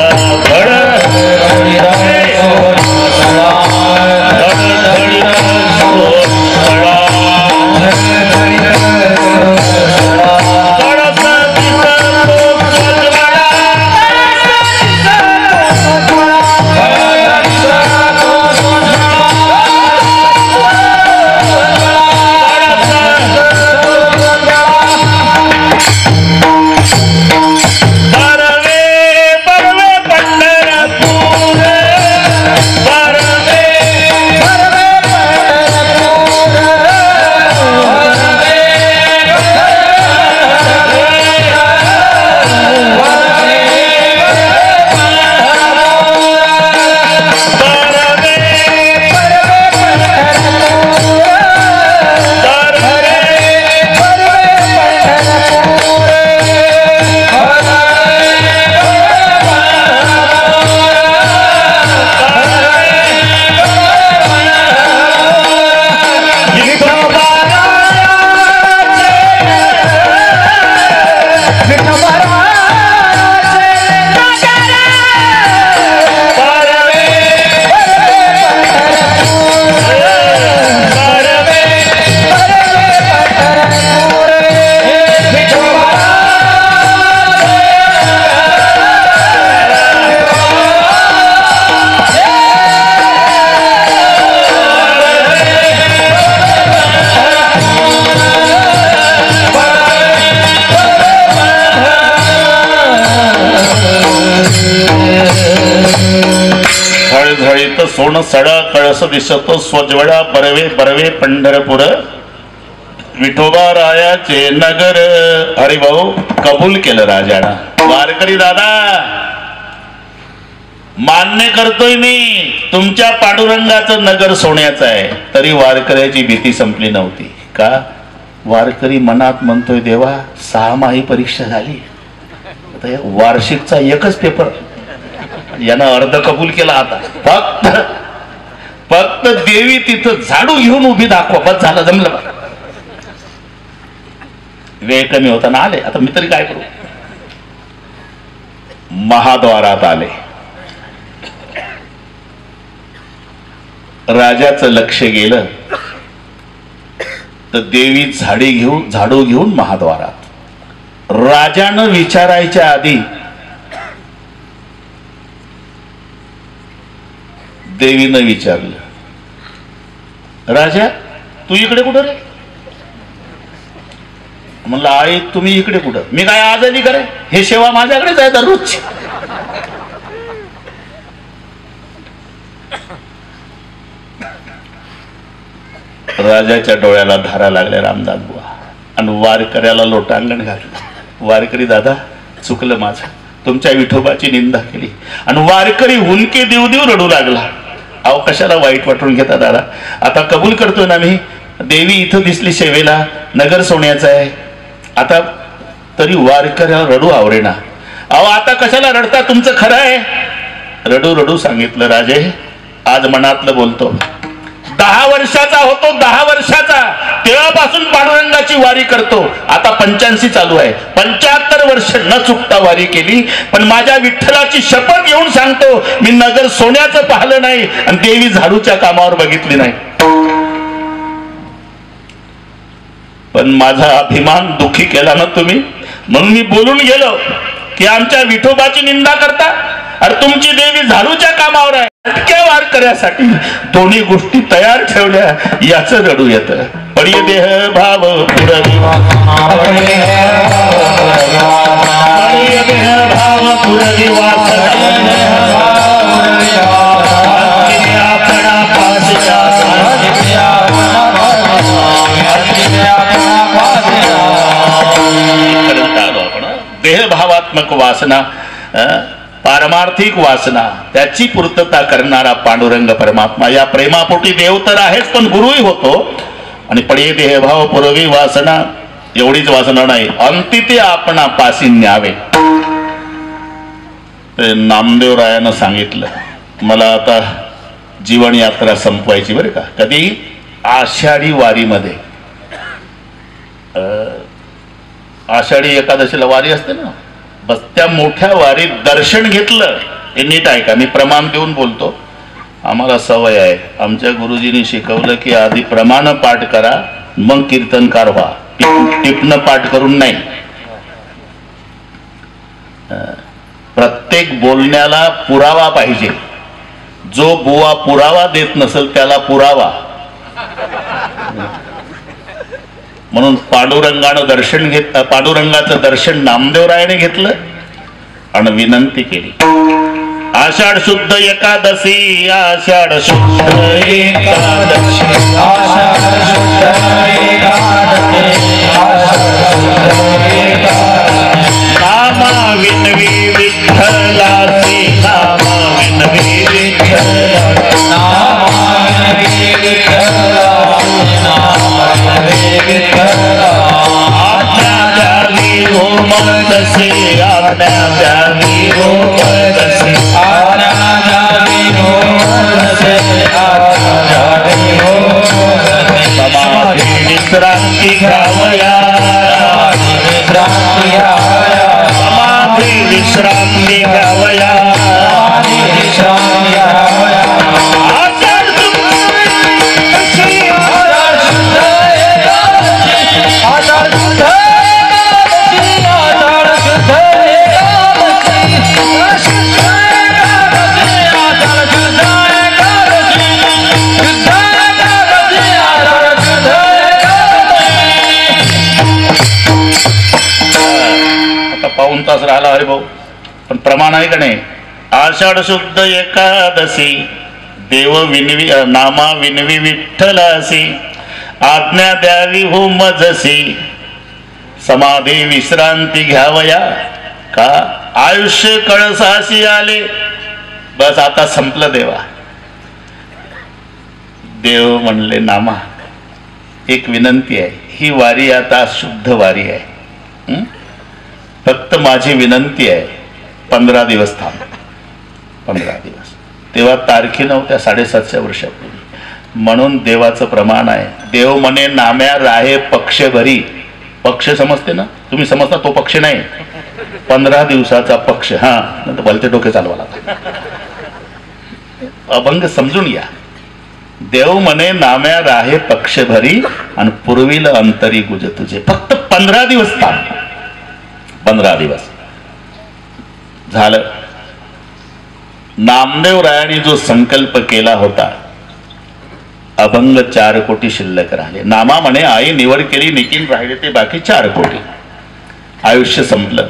सोन सडा कळस दिसतो स्वज्वळा बरवे बरवे पंढरपूर विठोबा रायाचे नगर. अरे भाऊ कबूल केलं राजाना. वारकरी दादा मान्य करतोय मी तुमच्या पांडुरंगाचं नगर सोन्याचं आहे. तरी वारकऱ्याची भीती संपली नव्हती. का? वारकरी मनात म्हणतोय देवा 6 माही परीक्षा झाली आता वार्षिकचा एकच पेपर यानं अर्ध कबूल केला. आता फक्त देवी तिथं झाडू घेऊन उभी दाखवा बस झालं जमलं. वेळ कमी होताना आले. आता मी तरी काय करू. महाद्वारात आले. राजाचं लक्ष गेलं तर देवी झाडू घेऊन महाद्वारात. राजानं विचारायच्या आधी देवीनं विचारलं राजा तू इकडे कुठं रे. म्हणलं आई तुम्ही इकडे कुठं. मी काय आजादी करे हे सेवा माझ्याकडेच आहे दररोजची. राजाच्या डोळ्याला धारा लागल्या रामदास बुवा आणि वारकऱ्याला लोटांगण घातलं. वारकरी दादा चुकलं माझं तुमच्या विठोबाची निंदा केली. आणि वारकरी हुंदके देऊ देऊ रडू लागला. अहो कशाला वाईट वाटून घेता दादा. आता कबूल करतोय ना मी. देवी इथं दिसली सेवेला नगर सोन्याचं आहे. आता तरी वारकऱ्याला रडू आवरेना. अहो आता कशाला रडता तुमचं खरं आहे. रडू रडू सांगितलं राजे आज मनातलं बोलतो. 10 वर्षाचा होतो 10 वर्षाचा तेव्हापासून पांडुरंगाची वारी करतो. आता 85 चालू आहे. 75 वर्ष न चुकता वारी केली. पण माझ्या विठ्ठलाची शपथ घेऊन सांगतो मी नगर सोन्याचं पाहिलं नाही आणि देवी झाडूच्या कामावर बघितली नाही. पण माझा अभिमान दुखी केला ना तुम्ही. म्हणून मी बोलून गेलो की आमच्या विठोबाची निंदा करता अरे तुमची देवी झाडूच्या कामावर आहे. अटक्या वारकऱ्यासाठी दोन्ही गोष्टी तयार ठेवल्या याच रडू येतं. पडिय देह भाव पुरवी देहभावात्मक वासना पारमार्थिक वासना त्याची पूर्तता करणारा पांडुरंग परमात्मा. या प्रेमापोटी देव तर आहेच पण गुरुही होतो. आणि पडिये देहभाव पुरवी वासना एवढीच वासना नाही अंती ते आपणा पासी न्यावे. नामदेव रायानं सांगितलं मला आता जीवन यात्रा संपवायची बरं का. कधी आषाढी वारीमध्ये आषाढी एकादशीला वारी असते ना बस त्या मोठ्या वारीत दर्शन घेतलं. हे नीट आहे का मी प्रमाण देऊन बोलतो. आम्हाला सवय आहे. आमच्या गुरुजींनी शिकवलं की आधी प्रमाण पाठ करा मग कीर्तनकार व्हा. टिपणं पाठ करून नाही. प्रत्येक बोलण्याला पुरावा पाहिजे. जो बुवा पुरावा देत नसेल त्याला पुरावा. म्हणून पांडुरंगाचं दर्शन नामदेवरायाने घेतलं आणि विनंती केली. आषाढ शुद्ध एकादशी आषाढ शुद्ध एकादशी नामा विनवी विठ्ठलाचे नामा विनवी विश्रांती घ्यावया समाधी विश्रांती घ्यावया पाऊण तास राहिला हरिभाऊ पण प्रमाण आहे का नाही. आषाढ शुद्ध एकादशी देव विनवी नामा विनवी विठ्ठलासी, आज्ञा द्यावी हो मजसी, समाधी विश्रांती घ्यावया का आयुष्य कळसाशी आले. बस आता संपलं देवा. देव म्हणले नामा एक विनंती आहे, ही वारी आता शुद्ध वारी आहे. फक्त माझी विनंती आहे 15 दिवस थांब. 15 दिवस. तेव्हा तारखी नव्हत्या 750 वर्षापूर्वी. म्हणून देवाचं प्रमाण आहे. देव म्हणे नाम्या राहे पक्ष भरी. पक्ष समजते ना तुम्ही? समजता तो पक्ष नाही, 15 दिवसाचा पक्ष. हा नंतर भलते डोके चालवा लागतात. अभंग समजून घ्या. देव म्हणे नाम्या राहे पक्ष भरी आणि पूर्वील अंतरी गुज तुझे. फक्त 15 दिवस थांब. 15 दिवस झालं. नामदेव रायांनी जो संकल्प केला होता, अभंग 4 कोटी शिल्लक राहिले. नामा म्हणे आई निवड केली, निकीन राहिले ते बाकी 4 कोटी. आयुष्य संपलं.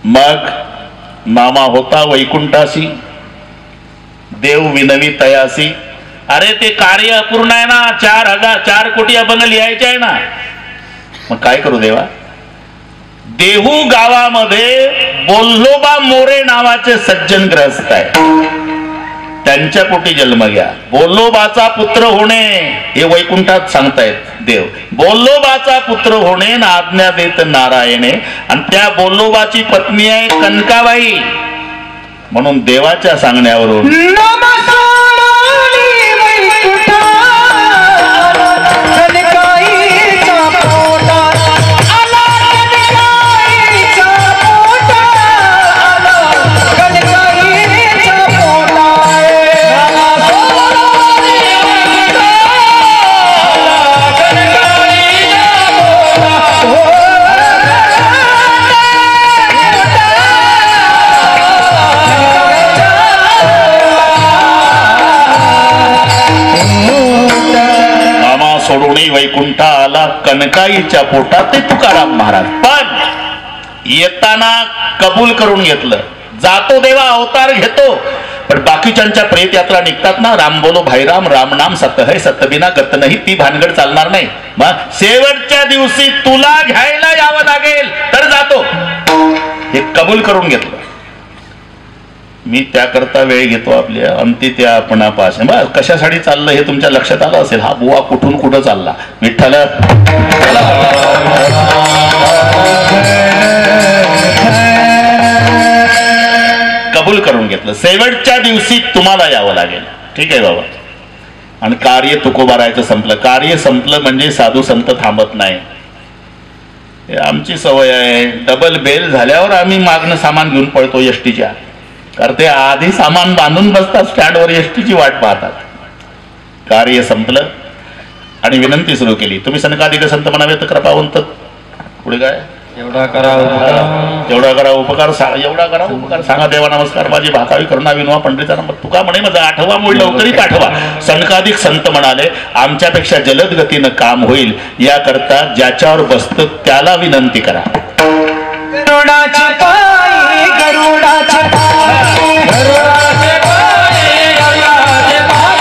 मग नामा होता वैकुंठासी, देव विनवी तयासी. अरे ते कार्य अपूर्ण आहे ना. 4 कोटी अभंग लिहायचे आहे ना. मग काय करू देवा? देहू गावामध्ये बोल्लोबा मोरे नावाचे सज्जन ग्रस्त आहे. त्यांच्या पोटी जन्म घ्या. बोल्लोबाचा पुत्र होणे हे वैकुंठात सांगतायत देव. बोल्लोबाचा पुत्र होणे ना आज्ञा देत नारायणे. आणि त्या बोल्लोबाची पत्नी आहे कनकाबाई. म्हणून देवाच्या सांगण्यावरून वैकुंठा आला कनकाईच्या पोटात. ते तुकाराम महाराज. पण येताना कबूल करून घेतलं. जातो देवा अवतार घेतो. पण बाकीच्यांच्या प्रेत यात्रा निघतात ना, राम बोलो भाईराम, राम नाम सत है सतबिना गत नाही. ती भानगड चालणार नाही. मग शेवटच्या दिवशी तुला घ्यायला यावं लागेल तर जातो. हे कबूल करून घेतलं. मी त्याकरता वेळ घेतो आपल्या अंती त्या आपणापास. बस कशासाठी चाललं हे तुमच्या लक्षात आलं असेल. हा बुवा कुठून कुठं चालला. विठ्ठल कबूल करून घेतलं. शेवटच्या दिवशी तुम्हाला यावं लागेल. ठीक आहे बाबा. आणि कार्य तुकोबारायचं संपलं. कार्य संपलं म्हणजे साधू संत थांबत नाही. आमची सवय आहे. डबल बेल झाल्यावर आम्ही मागणं सामान घेऊन पळतो एसटीच्या. कारण ते आधी सामान बांधून बसतात स्टँडवर, एसटीची वाट पाहतात. कार्य संपलं आणि विनंती सुरू केली. तुम्ही सनकादिक संत म्हणावे तर कृपावंत. पुढे काय? एवढा करा उपकार, एवढा करा उपकार, एवढा करा उपकार. सांगा देवा नमस्कार माझी भाकावी करुणा विनवा पंडिता नंबर. तुका म्हणे माझा आठवा मूळ लवकरीत आठवा. सनकादिक संत म्हणाले आमच्यापेक्षा जलद गतीनं काम होईल याकरता ज्याच्यावर बसतं त्याला विनंती करा. गरुडाची पायी, गरुडाची पायी, गरुडाची पायी, गरुडाची पायी.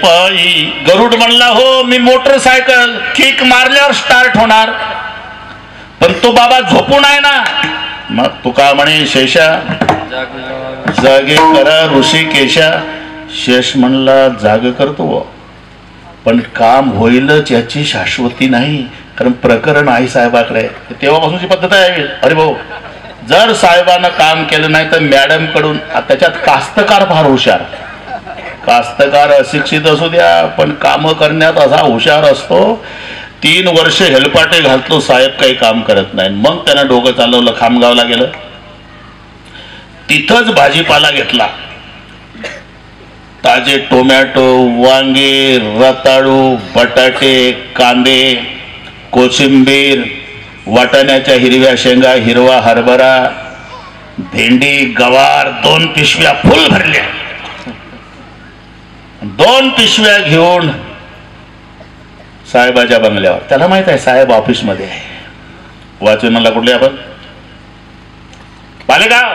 पायी. गरुड म्हणला हो मी मोटरसायकल किक मारल्यावर स्टार्ट होणार. पण तो बाबा झोपून आहे ना. मग तुका म्हणे शेषा जागे करा ऋषिकेशा. शेष म्हणला जाग करतो पण काम होईलच याची शाश्वती नाही. कारण प्रकरण आई साहेबाकडे. तेव्हापासूनची पद्धत आहे. अरे भाऊ जर साहेबानं काम केलं नाही तर मॅडम कडून. त्याच्यात कास्तकार फार हुशार. कास्तकार अशिक्षित असू द्या पण काम करण्यात असा हुशार असतो. 3 वर्ष हेलपाटे घालतो साहेब काही काम करत नाही. मग त्यानं डोकं चालवलं. खामगावला गेलं. तिथंच भाजीपाला घेतला. ताजे टोमॅटो, वांगे, रताळू, बटाटे, कांदे, कोशिंबीर, वाटाण्याच्या हिरव्या शेंगा, हिरवा हरभरा, भेंडी, गवार, 2 पिशव्या फुल भरल्या. 2 पिशव्या घेऊन साहेबाच्या बंगल्यावर. त्याला माहित आहे साहेब ऑफिस मध्ये आहे. वाचनाला कुठले आपण बालेगाव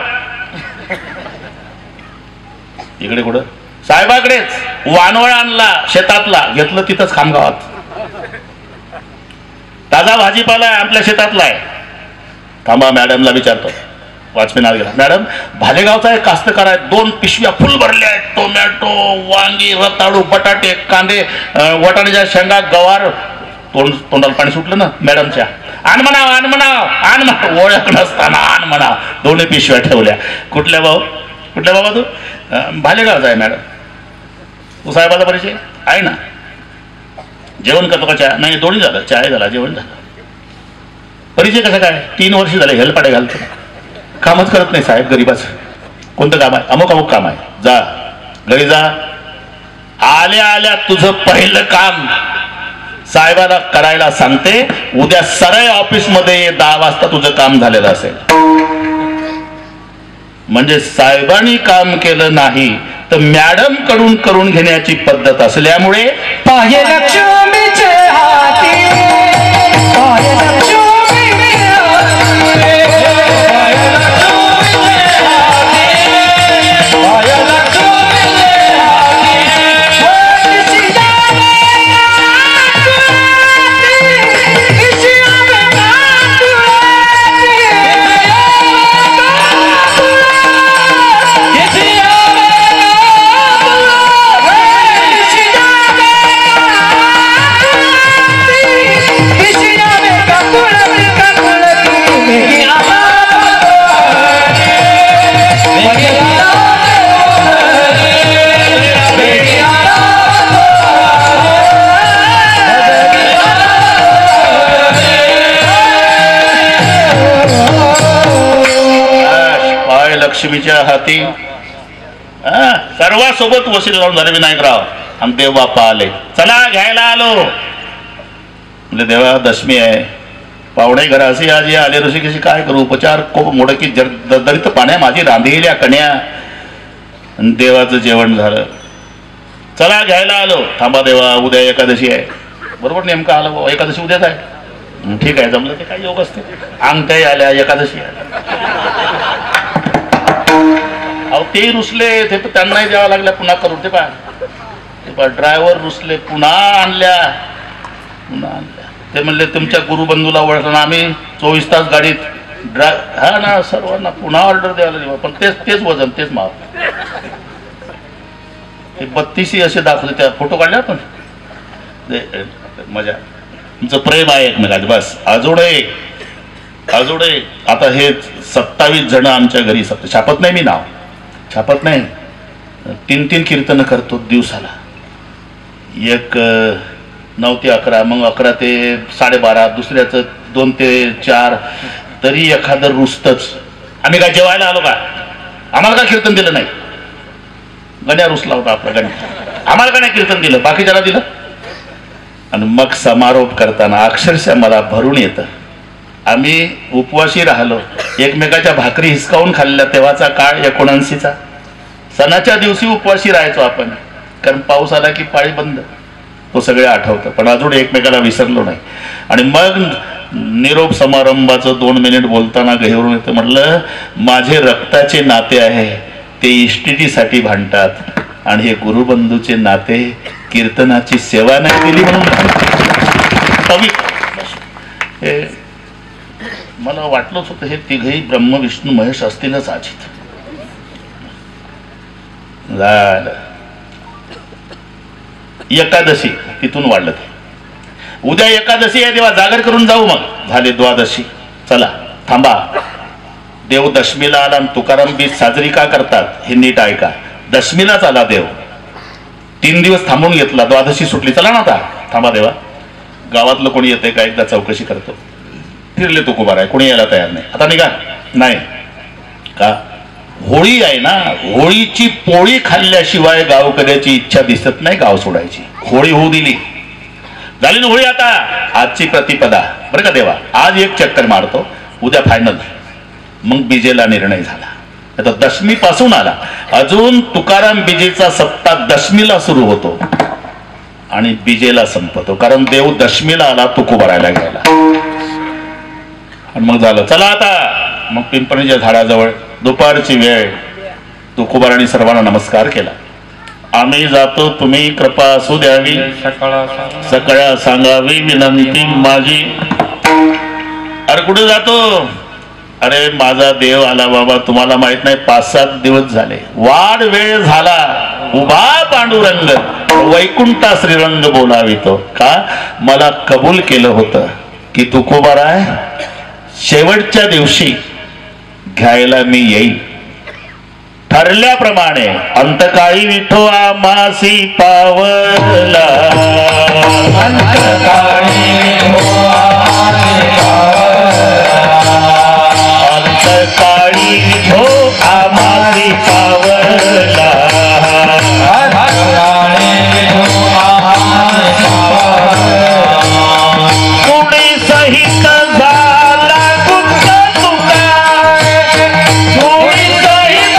इकडे कुठं साहेबाकडेच. वानवळ आणला शेतातला, घेतलं तिथंच खामगावात. ताजा भाजीपाला आहे आपल्या शेतातला आहे. थांबा मॅडमला विचारतो. वॉचमॅन आला गेला. मॅडम भालेगावचा एक कास्तकार आहे, 2 पिशव्या फुल भरल्या आहेत. टोमॅटो, वांगी, रताळू, बटाटे, कांदे, वाटाण्याच्या शेंगा, गवार. तोंडाला पाणी सुटलं ना मॅडमच्या. आण म्हणाव, आण म्हणाव, आण म्हणाव. ओळख नसताना आण म्हणाव. 2 पिशव्या ठेवल्या. कुठल्या भाऊ, कुठल्या बाबा तू? भालेगावचा आहे मॅडम. तू साहेबाचा परिचय आहे ना? जेवण करतो का? चहा नाही, दोन्ही झालं. चहा झाला, जेवण झालं. परिचय कसा काय? 3 वर्ष झाले हेलपाटे घालतो. कामच करत नाही साहेब गरीबाचं. कोणतं काम आहे? अमुक अमुक काम आहे. जा घरी जा. आल्या आल्या तुझं पहिलं काम साहेबाला करायला सांगते. उद्या सरळ ऑफिस मध्ये 10 वाजता तुझं काम झालेलं असेल. म्हणजे साहेबांनी काम केलं नाही तर मॅडम कडून करून घेण्याची पद्धत असल्यामुळे पाहे लक्ष्मीचे हाती, पाहे लक्ष्मीचे लक्ष्मीच्या हाती. सर्वांसोबत वसील लावून झाले विनायकराव. आणि देव बाप्पा आले. चला घ्यायला आलो. म्हणजे देवा दशमी आहे, पाहुणे घराशी आजी आले ऋषी कशी काय करू? उपचार खूप मोडकी दरित पाण्या माझी रांधेल्या कन्या. देवाचं जेवण झालं. चला घ्यायला आलो. थांबा देवा उद्या एकादशी आहे. बरोबर नेमकं आलं. एकादशी उद्याच आहे. ठीक आहे जमलं. ते काय योग असते. अंगठ्या आल्या एकादशी आल्या. अहो ते रुसले, ते त्यांनाही द्यावं लागल्या पुन्हा करून. ते पहा ड्रायव्हर रुसले, पुन्हा आणल्या. ते म्हणले तुमच्या गुरुबंधूला ओळखलं. आम्ही 24 तास गाडीत हा ना सर्वांना पुन्हा ऑर्डर द्यायला लागली. पण तेच वजन, तेच माप. ते 32 असे दाखवले. त्या फोटो काढले आपण. मजा. तुमचं प्रेम आहे एकमेकात बस. अजून आता हे 27 जण आमच्या घरी. छापत नाही मी नाव, छापत नाही. 3 कीर्तन करतो दिवसाला. एक 9 ते 11, मग 11 ते 12:30, दुसऱ्याचं 2 ते 4. तरी एखादं रुसतच. आम्ही काय जेवायला आलो का? आम्हाला का कीर्तन दिलं नाही? गण्या रुसला होता आपला. गण्या आम्हाला का नाही कीर्तन दिलं? बाकीच्याला दिलं. आणि मग समारोप करताना अक्षरशः मला भरून येतं. आम्ही उपवाशी राहिलो, एकमेकाच्या भाकरी हिसकावून खाल्ल्या. तेव्हाचा काळ 79चा. सणाच्या दिवशी उपवाशी राहायचो आपण, कारण पाऊस आला की पाळी बंद. तो सगळे आठवतं. पण अजून एकमेकाला विसरलो नाही. आणि मग निरोप समारंभाचं 2 मिनिट बोलताना गहिवरून येतं. म्हटलं माझे रक्ताचे नाते आहे ते इष्टिटीसाठी भांडतात, आणि हे गुरुबंधूचे नाते कीर्तनाची सेवा नाही केली म्हणून. हे मला वाटलंच होतं हे तिघही ब्रह्म विष्णू महेश असतीलच आजित. झालं. एकादशी तिथून वाढलं. ते उद्या एकादशी आहे तेव्हा जागर करून जाऊ. मग झाले द्वादशी. चला थांबा. देव दशमीला आला. आणि तुकाराम बीज साजरी का करतात हे नीट ऐका. दशमीलाच आला देव. 3 दिवस थांबून घेतला. द्वादशी सुटली. चला ना आता. थांबा देवा, गावातलं कोणी येते का एकदा चौकशी करतो. फिरले तुकोबार आहे, कोणी यायला तयार नाही. आता निघा. नाही का? होळी आहे ना, होळीची पोळी खाल्ल्याशिवाय गावकऱ्याची इच्छा दिसत नाही गाव सोडायची. होळी होऊ दिली, झाली ना होळी. आता आजची प्रतिपदा बरं का देवा, आज एक चक्कर मारतो, उद्या फायनल. मग बिजेला निर्णय झाला. आता दशमी पासून आला, अजून तुकाराम बिजेचा सप्ताह दशमीला सुरू होतो आणि बिजेला संपतो, कारण देव दशमीला आला तुकोबारायला घ्यायला. आणि मग झालं, चला आता. मग पिंपळीच्या झाडाजवळ दुपारची वेळ, तुकोबाराने सर्वांना नमस्कार केला. आम्ही जातो, तुम्ही कृपा असू द्यावी, सकाळ सांगावी विनंती माझी. अरे कुठे जातो? अरे माझा देव आला बाबा, तुम्हाला माहित नाही 5-7 दिवस झाले, वाढ वेळ झाला, उभा पांडुरंग वैकुंठा श्रीरंग बोलावितो. का मला कबूल केलं होतं की तुकोबाराय शेवटच्या दिवशी घ्यायला मी येईल. ठरल्याप्रमाणे अंतकाळी विठो आमासी पावला, अंतकाळी विठो आमासी पावला, कुणी सहित झाला गुप्त तुका, कुणी सहित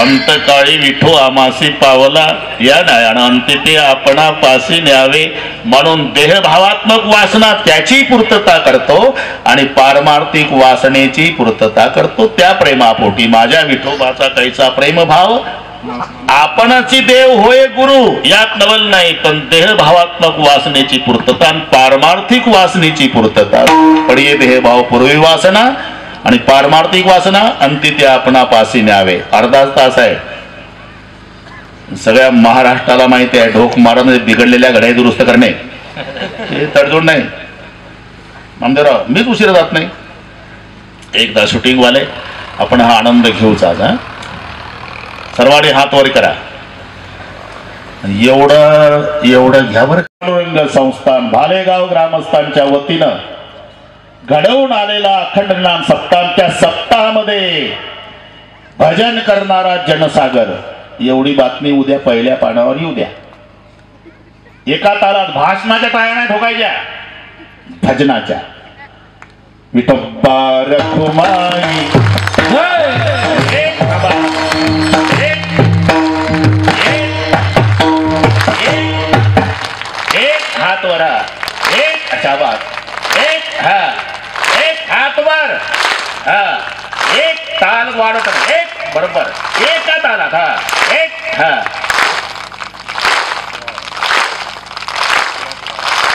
अंतकाळी विठो आमासी पावला, या नयना अंती ते आपणा पासी न्यावे. म्हणून देहभावात्मक वासना त्याची पूर्तता करतो आणि पारमार्थिक वासनेची पूर्तता करतो. त्या प्रेमापोटी माझ्या विठोबाचा कैसा प्रेमभाव. आपणाची देव होय गुरु यात नवल नाही, पण देहभावात्मक वासनेची पूर्तता आणि पारमार्थिक वासनेची पूर्तता. पण ये देहभाव पूर्वी वासना आणि पारमार्थिक वासना अंती ते आपणा पासी न्यावे. अर्धा तास आहे. सगळ्या महाराष्ट्राला माहिती आहे ढोक मारून बिघडलेल्या घड्या दुरुस्त करणे हे तडजोड नाही. नामदेवराव मीच उशिरा जात नाही. एकदा शूटिंग वाले आपण हा आनंद घेऊच आज. सर्वांनी हात वर करा. एवढं घ्या बरं. पांडुरंग संस्थान भालेगाव ग्रामस्थांच्या वतीनं घडवून आलेला अखंड ज्ञान सप्ताह, त्या सप्ताहामध्ये भजन करणारा जनसागर, एवढी बातमी उद्या पहिल्या पानावर येऊ द्या. एका तालात भाषणाच्या टाळ्या नाही ठोकायच्या, भजनाच्या. विठोबा रखुमाई एक हात वरा, एक अच्छा बात, एक हा, एक हात वर, हा, एक ताल वाढत, एक बरोबर एका तालात, हा एक हा,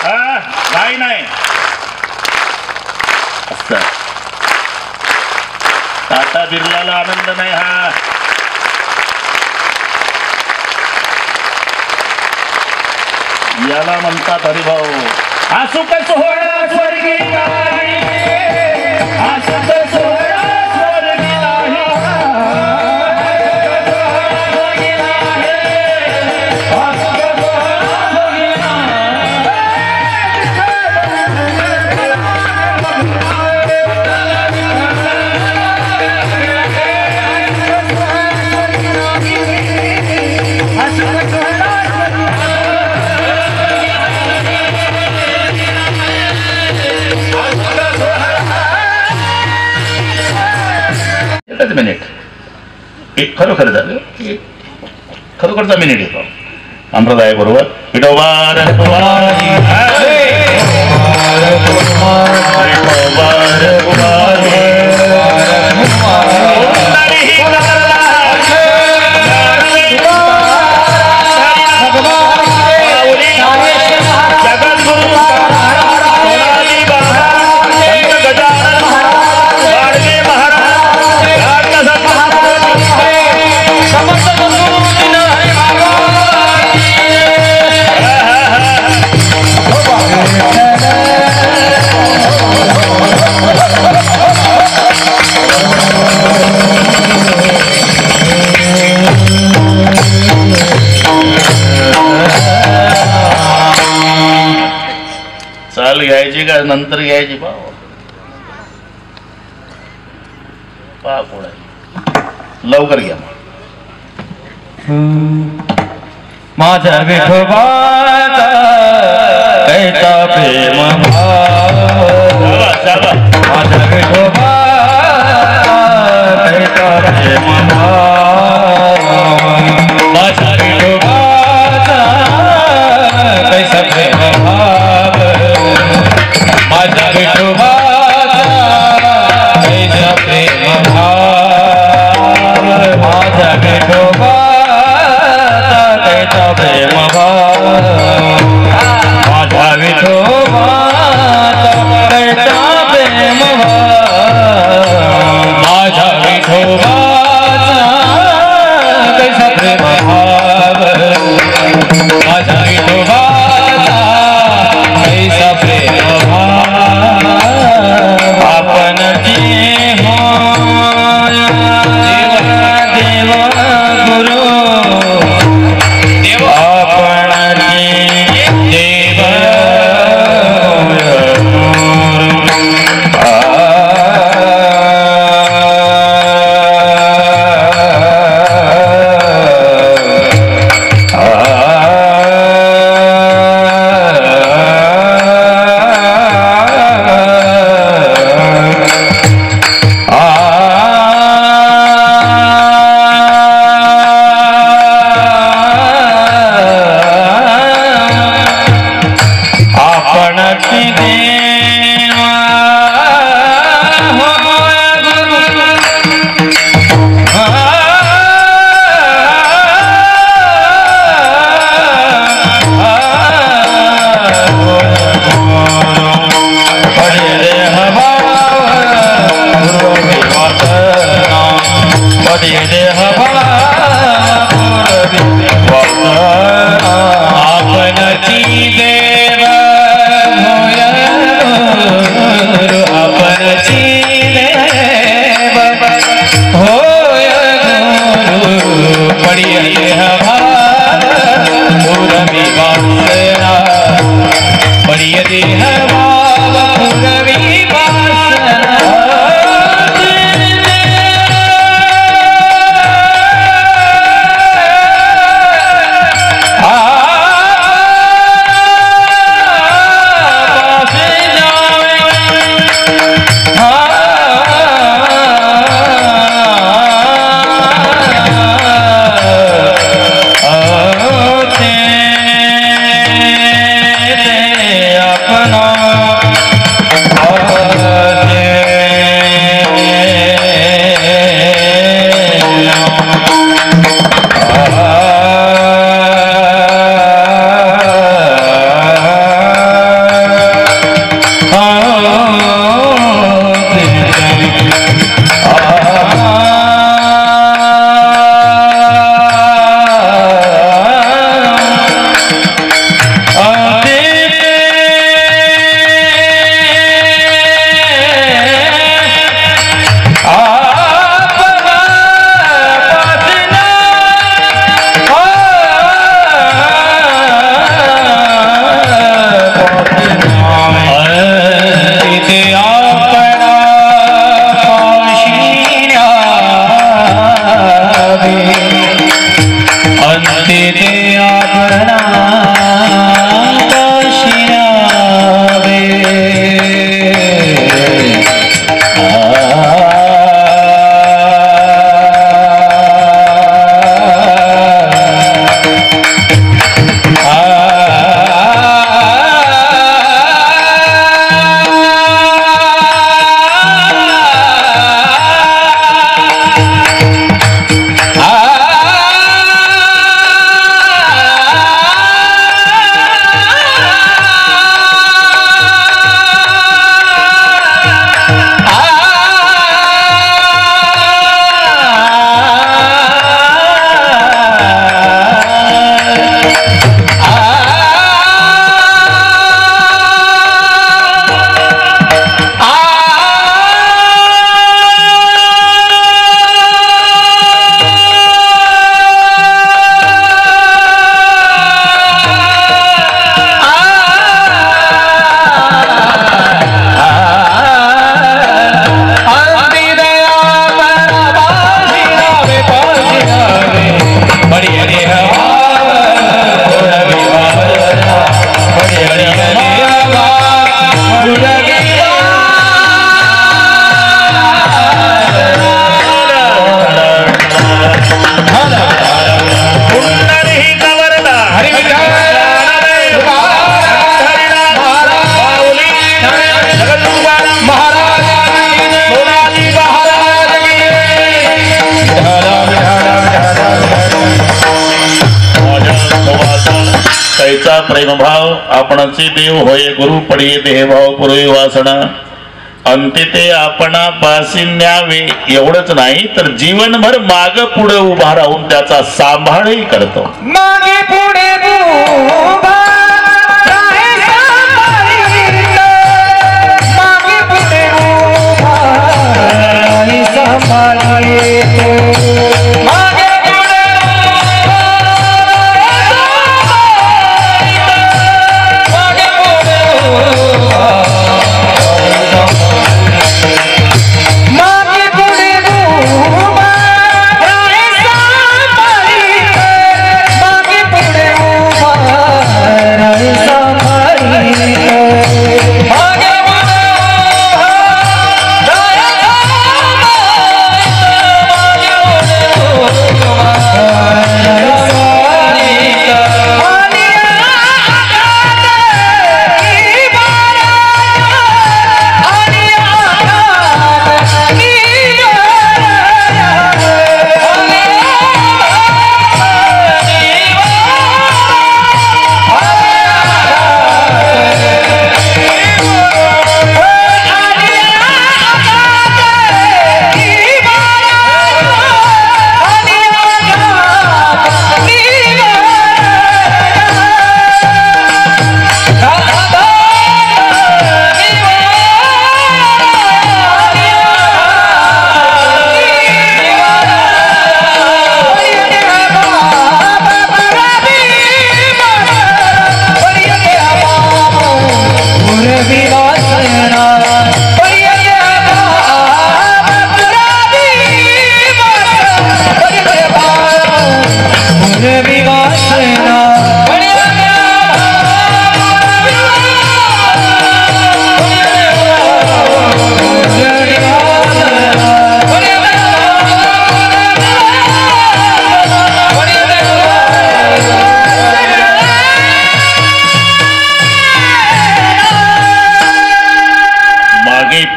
हा काही नाही. असं टाटा बिर्लाला आनंद नाही हा. याला म्हणतात हरिभाऊ. असुक सोहळा स्वर्गी नाही, असुक सोहळा स्वर्गी नाही, मिनिट एक खरोखर झालं, खरोखरचा मिनिट येतो संप्रदाय बरोबर. विठोबा रखुमाई, विठोबा रखुमाई, काल घ्यायची का नंतर घ्यायची भाऊ पहा कोण आहे लवकर घ्या माझ्या विठोबाचा कैसा प्रेम भाव माझ्या विठोबाचा कैसा प्रेम भाव माझ्या विठोबाचा कैसा प्रेम भाव माझ्या विठोबाचा कैसा प्रेम भाव माझ्या विठोबा प्रेम भाव माझा विठोबाचा कैसा प्रेम भाव माझा विठोबाचा कैसा प्रेम भाव माझा विठोबाचा कैसा प्रेम भाव आपण जे हो देव गुरु प्रेमभाव आपणाचे देव होय गुरु पडिये देहभाव पूर्वी वासना अंती ते आपणा पासी न्यावे. एवढंच नाही तर जीवनभर माग पुढे उभा राहून त्याचा सांभाळही करतो. मागे पुढे उभा राहायचा मागे पुढे उभा राहायचा मागे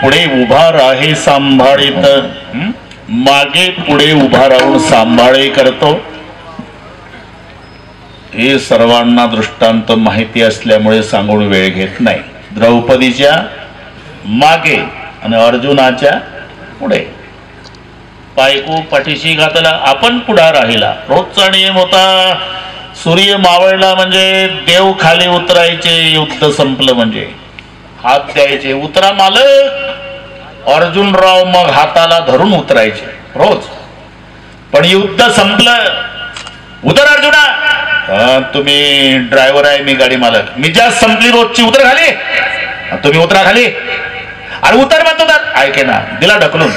पुढे उभा राहे सांभाळीत. मागे पुढे उभा राहून सांभाळे करतो. हे सर्वांना दृष्टांत माहिती असल्यामुळे सांगून वेळ घेत नाही. द्रौपदीच्या मागे आणि अर्जुनाच्या पुढे बायको पाठीशी घातला, आपण पुढा राहिला. रोजचा नियम होता, सूर्य मावळला म्हणजे देव खाली उतरायचे, युद्ध संपलं म्हणजे हात द्यायचे, उतरा मालक. अर्जुनराव मग हाताला धरून उतरायचे रोज. पण युद्ध संपलं, उतर अर्जुना. तुम्ही ड्रायव्हर आहे, मी गाडी मालक. मी जास्त संपली रोजची, उतर खाली. तुम्ही उतरा खाली. अरे उतर म्हणतो, ऐके ना. दिला ढकलून,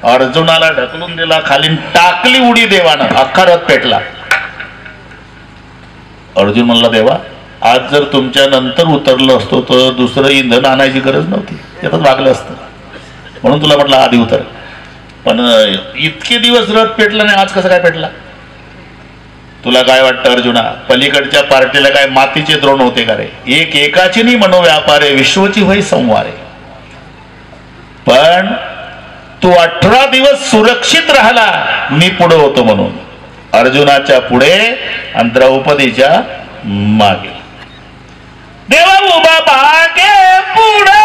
अर्जुनाला ढकलून दिला खाली, टाकली उडी देवानं, अख्खा रथ पेटला. अर्जुन म्हणला, देवा आज जर तुमच्या नंतर उतरलो असतो तर दुसरं इंधन आणायची गरज नव्हती, त्यातच भागलं असतं, म्हणून तुला म्हटलं आधी उतर. पण इतके दिवस रथ पेटला नाही, आज कसं काय पेटला? तुला काय वाटतं अर्जुना, पलीकडच्या पार्टीला काय मातीचे द्रोण होते का रे? एक एकाची नाही मनोव्यापारे, विश्वची होई संवारे. पण तू 18 दिवस सुरक्षित राहिला, मी पुढे होतो म्हणून. अर्जुनाच्या पुढे आणि द्रौपदीच्या मागे. देवा उभा मागे पुढे,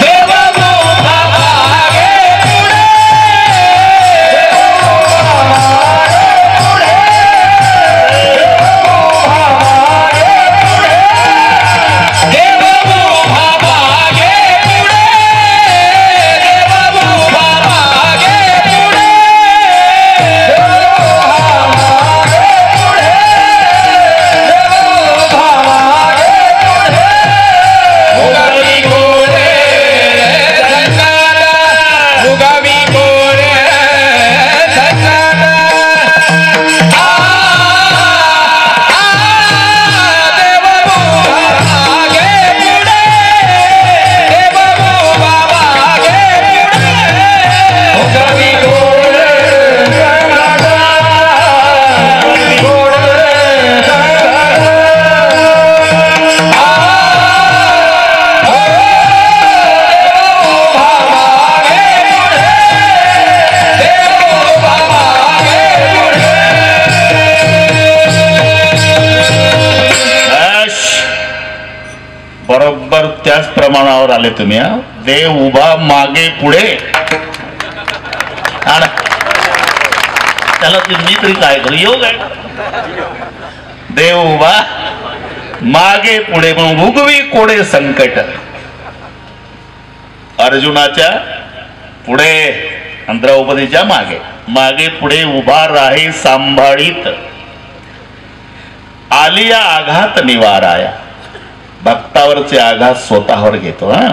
देवा उभा मागे पुढे, देवा उभा मागे पुढे, देवा उभा मागे पुढे, देवा उभा मागे पुढे, बरोबर त्याच प्रमाणावर आले तुम्ही. हा, देव उभा मागे पुढे. हा ना, त्याला मी तरी काय करू, योग आहे. देव उभा मागे पुढे म्हणून उगवी कोडे संकट. अर्जुनाच्या पुढे आणि द्रौपदीच्या मागे, मागे पुढे उभा राही सांभाळीत. आलिया आघात निवाराया. भक्तावरचे आघात स्वतःवर घेतो. हा,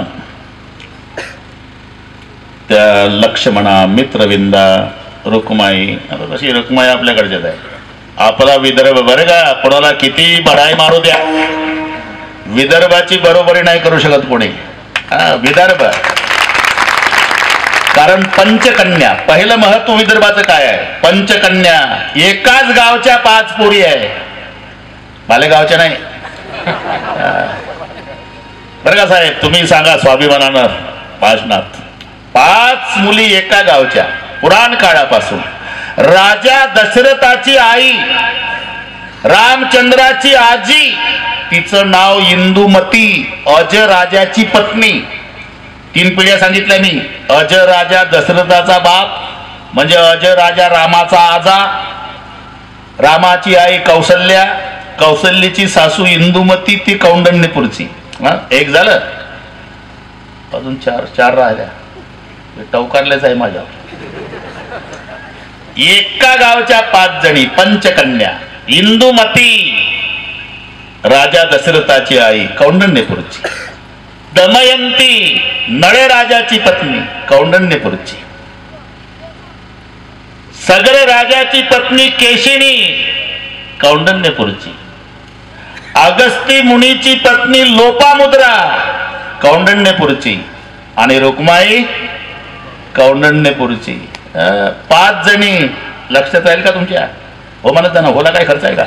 त्या लक्ष्मणा, मित्रविंदा, रुक्माई. आता तशी रुक्माई आपल्याकडच्याच आहे. आपला विदर्भ बरं का, कोणाला किती बढाई मारू द्या, विदर्भाची बरोबरी नाही करू शकत कोणी. हा, विदर्भ. कारण पंचकन्या, पहिलं महत्व विदर्भाचं काय आहे? पंचकन्या. एकाच गावच्या 5 पोरी आहे, मालेगावच्या नाही. बरं का साहेब, तुम्ही सांगा स्वाभिमानानं भाषणात, 5 मुली एका गावच्या. पुराण काळापासून राजा दशरथाची आई, रामचंद्राची आजी, तिचं नाव इंदुमती, अज राजाची पत्नी. 3 पिढ्या सांगितल्या मी. अज राजा दशरथाचा बाप म्हणजे अज राजा रामाचा आजा, रामाची आई कौसल्या, कौसल्याची सासू इंदुमती, ती कौंडण्यपूरची. एक झालं, अजून 4 राहिल्या. टवकारलेच आहे माझ्या. एका गावच्या 5 जणी, पंचकन्या. इंदुमती राजा दशरथाची आई, कौंडण्यपूरची. दमयंती नळे राजाची पत्नी, कौंडण्यपूरची. सगर राजाची पत्नी केशिनी, कौंडण्यपूरची. अगस्ती मुनीची पत्नी लोपामुद्रा, कौंडण्यपूरची. आणि रुक्माई कौंडण्यपूरची. 5 जणी. लक्षात राहील का तुमच्या? हो म्हणत ना, होला काय खर्च आहे का?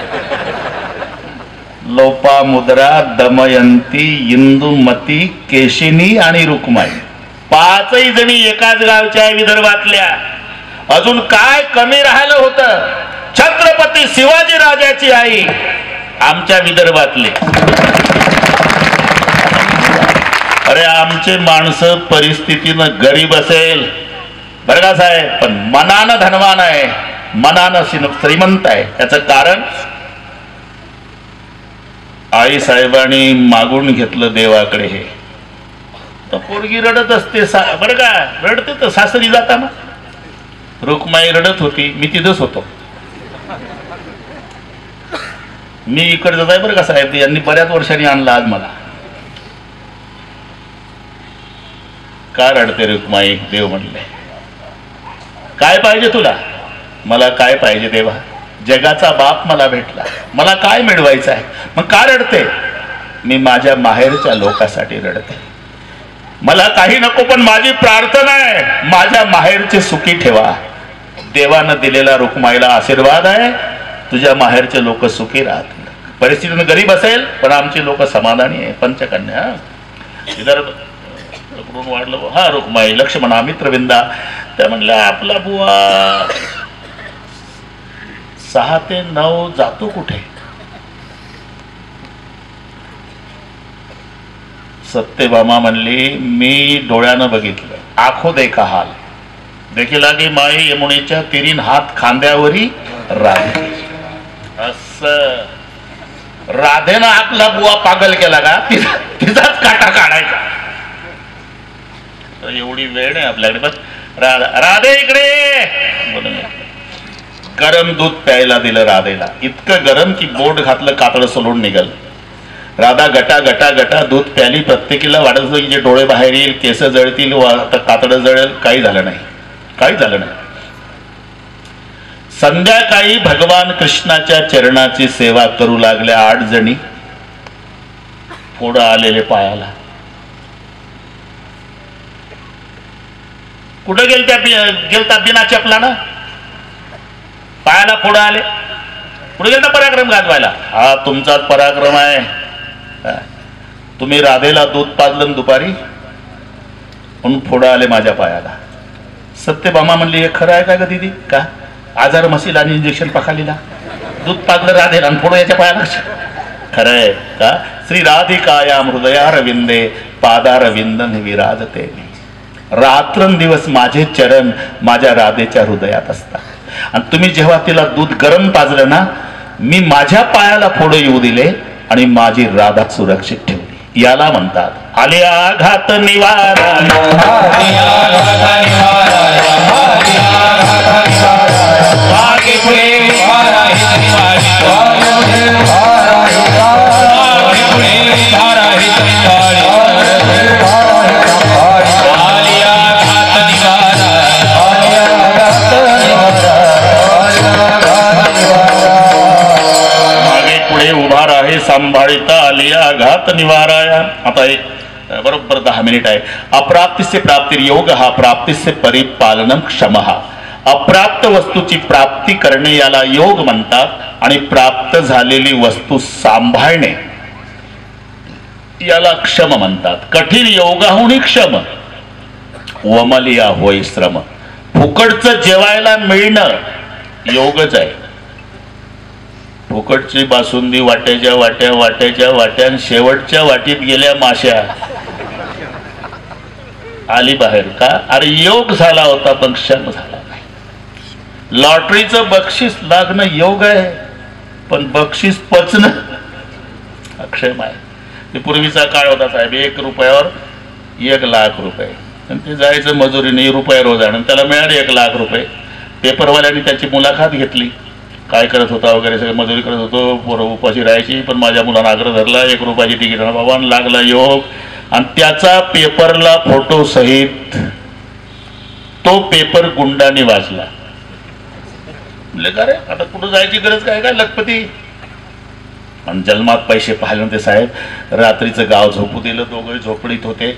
लोपामुद्रा, दमयंती, इंदुमती, केशिनी आणि रुक्माई. 5ही जणी एकाच गावच्या विदर्भातल्या. अजून काय कमी राहिलं होतं? छत्रपती शिवाजी राजाची आई आमच्या विदर्भातले. अरे आमचे माणसं परिस्थितीनं गरीब असेल बरं का साहेब, पण मनानं धनवान आहे, मनानं श्रीमंत आहे. याचं कारण आई साहेबांनी मागून घेतलं देवाकडे. हे तर पोरगी रडत असते बरं का, रडते तर सासरी जाताना. रुक्माई रडत होती, मी तिथंच होतो. मी इकडचं आहे बरं का साहेब. यांनी बऱ्याच वर्षांनी आणला आज मला. का रडते रुक्माई? देव म्हणले, काय पाहिजे तुला? मला काय पाहिजे देवा? जगाचा बाप मला भेटला, मला काय मिळवायचं आहे? मग का रडते? मी माझ्या माहेरच्या लोकांसाठी रडते. मला काही नको, पण माझी प्रार्थना आहे, माझ्या माहेरचे सुखी ठेवा. देवानं दिलेला रुक्माईला आशीर्वाद आहे, तुझ्या माहेरचे लोक सुखी राहतील. परिस्थितीनं गरीब असेल पण आमची लोक समाधानी आहे. पंचकन्या विदर्भ वाढलं. हा, रुक्माई, लक्ष्मणा, मित्रविंदा. त्या म्हणल्या आपला बुवा 6 ते 9 जातो कुठे? सत्यभामा म्हणली, मी डोळ्यानं बघितलं. आखो देखा हाल देखीला की माई यमुनेच्या 3 हात खांद्यावरी राधे. असं राधेनं आपला बुवा पागल केला का? तिचाच काटा काढायचा. एवढी वेळ नाही आपल्याकडे. बस राधे इकडे. गरम दूध प्यायला दिलं राधेला. इतकं गरम की बोट घातलं, कातड सोलून निघल. राधा गटा गटा गटा दूध प्याली. प्रत्येकीला वाटत होतं की जे डोळे बाहेर येईल, केस जळतील, कातड जळेल. काही झालं नाही, काही झालं नाही. संध्याकाळी भगवान कृष्णाच्या चरणाची सेवा करू लागल्या 8 जणी. पुढं आलेले पायाला. कुठं गेलता बिना चपलानं? पायाला पुढं आले. पुढे गेलता पराक्रम गाजवायला. हा तुमचाच पराक्रम आहे. तुम्ही राधेला दूध पाजलं दुपारी म्हणून पुढं आले माझ्या पायाला. सत्यभामा म्हणली, हे खरं आहे का ग दीदी? का आजार मसील आणि इंजेक्शन पखालीला दूध पाजलं राधेला आणि पुढं याच्या पायाला? खरंय का? श्री राधिकायाम हृदयारविंदे पादारविंदन विराजते. रात्रंदिवस माझे चरण माझ्या राधेच्या हृदयात असतात. आणि तुम्ही जेव्हा तिला दूध गरम पाजलं ना, मी माझ्या पायाला फोडं येऊ दिले आणि माझी राधा सुरक्षित ठेवली. याला म्हणतात आले आघात निवारा. सांभाळिता आलिया घात निवाराया. आता एक बरोबर 10 मिनिट आहे. अप्राप्तिस्य प्राप्तिर्योग हा प्राप्तिस्य परिपालनम क्षम. अप्राप्त वस्तूची प्राप्ती करणे याला योग म्हणतात आणि प्राप्त झालेली वस्तू सांभाळणे याला क्षम म्हणतात. कठीण योगाहुनी क्षम वमलिया होय श्रम. फुकटचं जेवायला मिळणं योगच आहे. फुकटची बासुंदी वाट्याच्या वाट्या वाट्याच्या वाट्यान शेवटच्या वाटीत गेल्या माश्या आली बाहेर का? अरे योग झाला होता पण क्षम झाला नाही. लॉटरीचं बक्षीस लागणं योग आहे पण बक्षीस पचणं अक्षम आहे. ते पूर्वीचा काळ होता साहेब. 1 रुपयावर 1 लाख रुपये. आणि ते जायचं मजुरीने रुपये रोज आणि त्याला मिळाले 1 लाख रुपये. पेपरवाल्यांनी त्याची मुलाखत घेतली. काय करत होता वगैरे सगळं मजुरी करत होतो. पोरं उपाशी राहायची पण माझ्या मुलांना आग्रह धरला 1 रुपयाची तिकीट बाबा लागला योग. आणि त्याचा पेपरला फोटो सहित तो पेपर गुंडाने वाचला. म्हणले का रे आता कुठं जायची गरज काय काय लखपती. आणि जन्मात पैसे पाहिल्यानंतर साहेब रात्रीचं गाव झोपू दिलं. दोघे झोपडीत होते.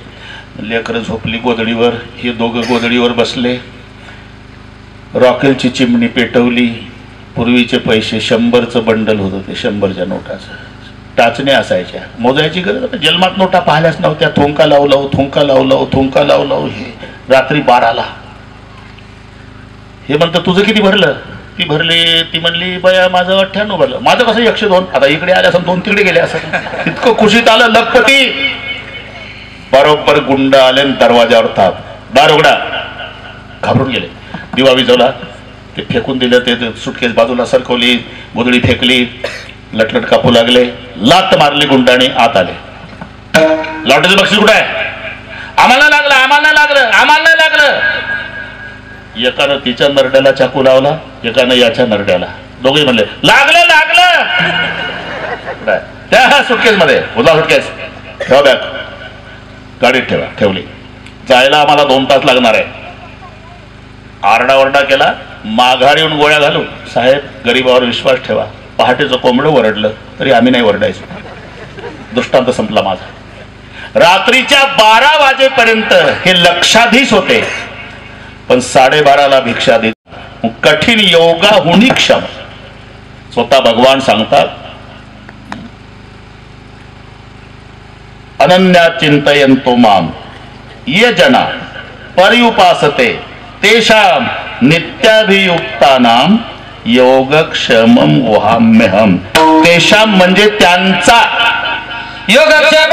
लेकरं झोपली गोधडीवर. हे दोघं गोधडीवर बसले. रॉकेलची चिमणी पेटवली. पूर्वीचे पैसे 100चं बंडल होतं ते 100च्या नोटाचं. टाचण्या असायच्या मोजायची गरज. जन्मात नोटा पाहिल्याच नव्हत्या. थुंका लावू लावू थुंका लावू लावू थुंका लावू लावू हे रात्री 12ला. हे म्हणतं तुझं किती भरलं? ती भरली. ती म्हणली बया माझं 98 भरलं. माझं कसं 102? आता इकडे आले असं 2 तिकडे गेले असं. इतकं खुशीत आलं लखपती. बरोबर गुंड आले दरवाजावर थाप. दार उघडा. घाबरून गेले. दिवा विजवला. ते फेकून दिलं. ते सुटकेस बाजूला सरकवली. गोधडी फेकली. लटलट कापू लागले. लात मारली गुंडाने. आत आले. लॉटरीचं बक्षीस कुठं आहे? आम्हाला लागलं आम्हाला लागलं आम्हाला नाही लागलं. एकानं तिच्या नरड्याला चाकू लावला. एकानं याच्या नरड्याला. दोघे म्हणले लागलं लागलं. त्या सुटकेस मध्ये उदा सुटकेस ठेवा बॅग गाडीत ठेवा. ठेवली. जायला आम्हाला 2 तास लागणार आहे. आरडाओरडा केला. माघार येऊन गोळ्या घालू. साहेब गरीबावर विश्वास ठेवा. पहाटेचं कोंबडं वरडलं तरी आम्ही नाही वरडायचो. दृष्टांत संपला माझा. रात्रीच्या 12 वाजेपर्यंत हे लक्षाधीश होते पण 12:30ला भिक्षा देत. कठीण योगा हुनी क्षम. स्वतः भगवान सांगतात अनन्या चिंतयन्तो माम ये जना पर्युपासते तेषां नित्याभियुक्तानां योगक्षेमं वहाम्यहम. तेषां म्हणजे त्यांचा योगक्षेम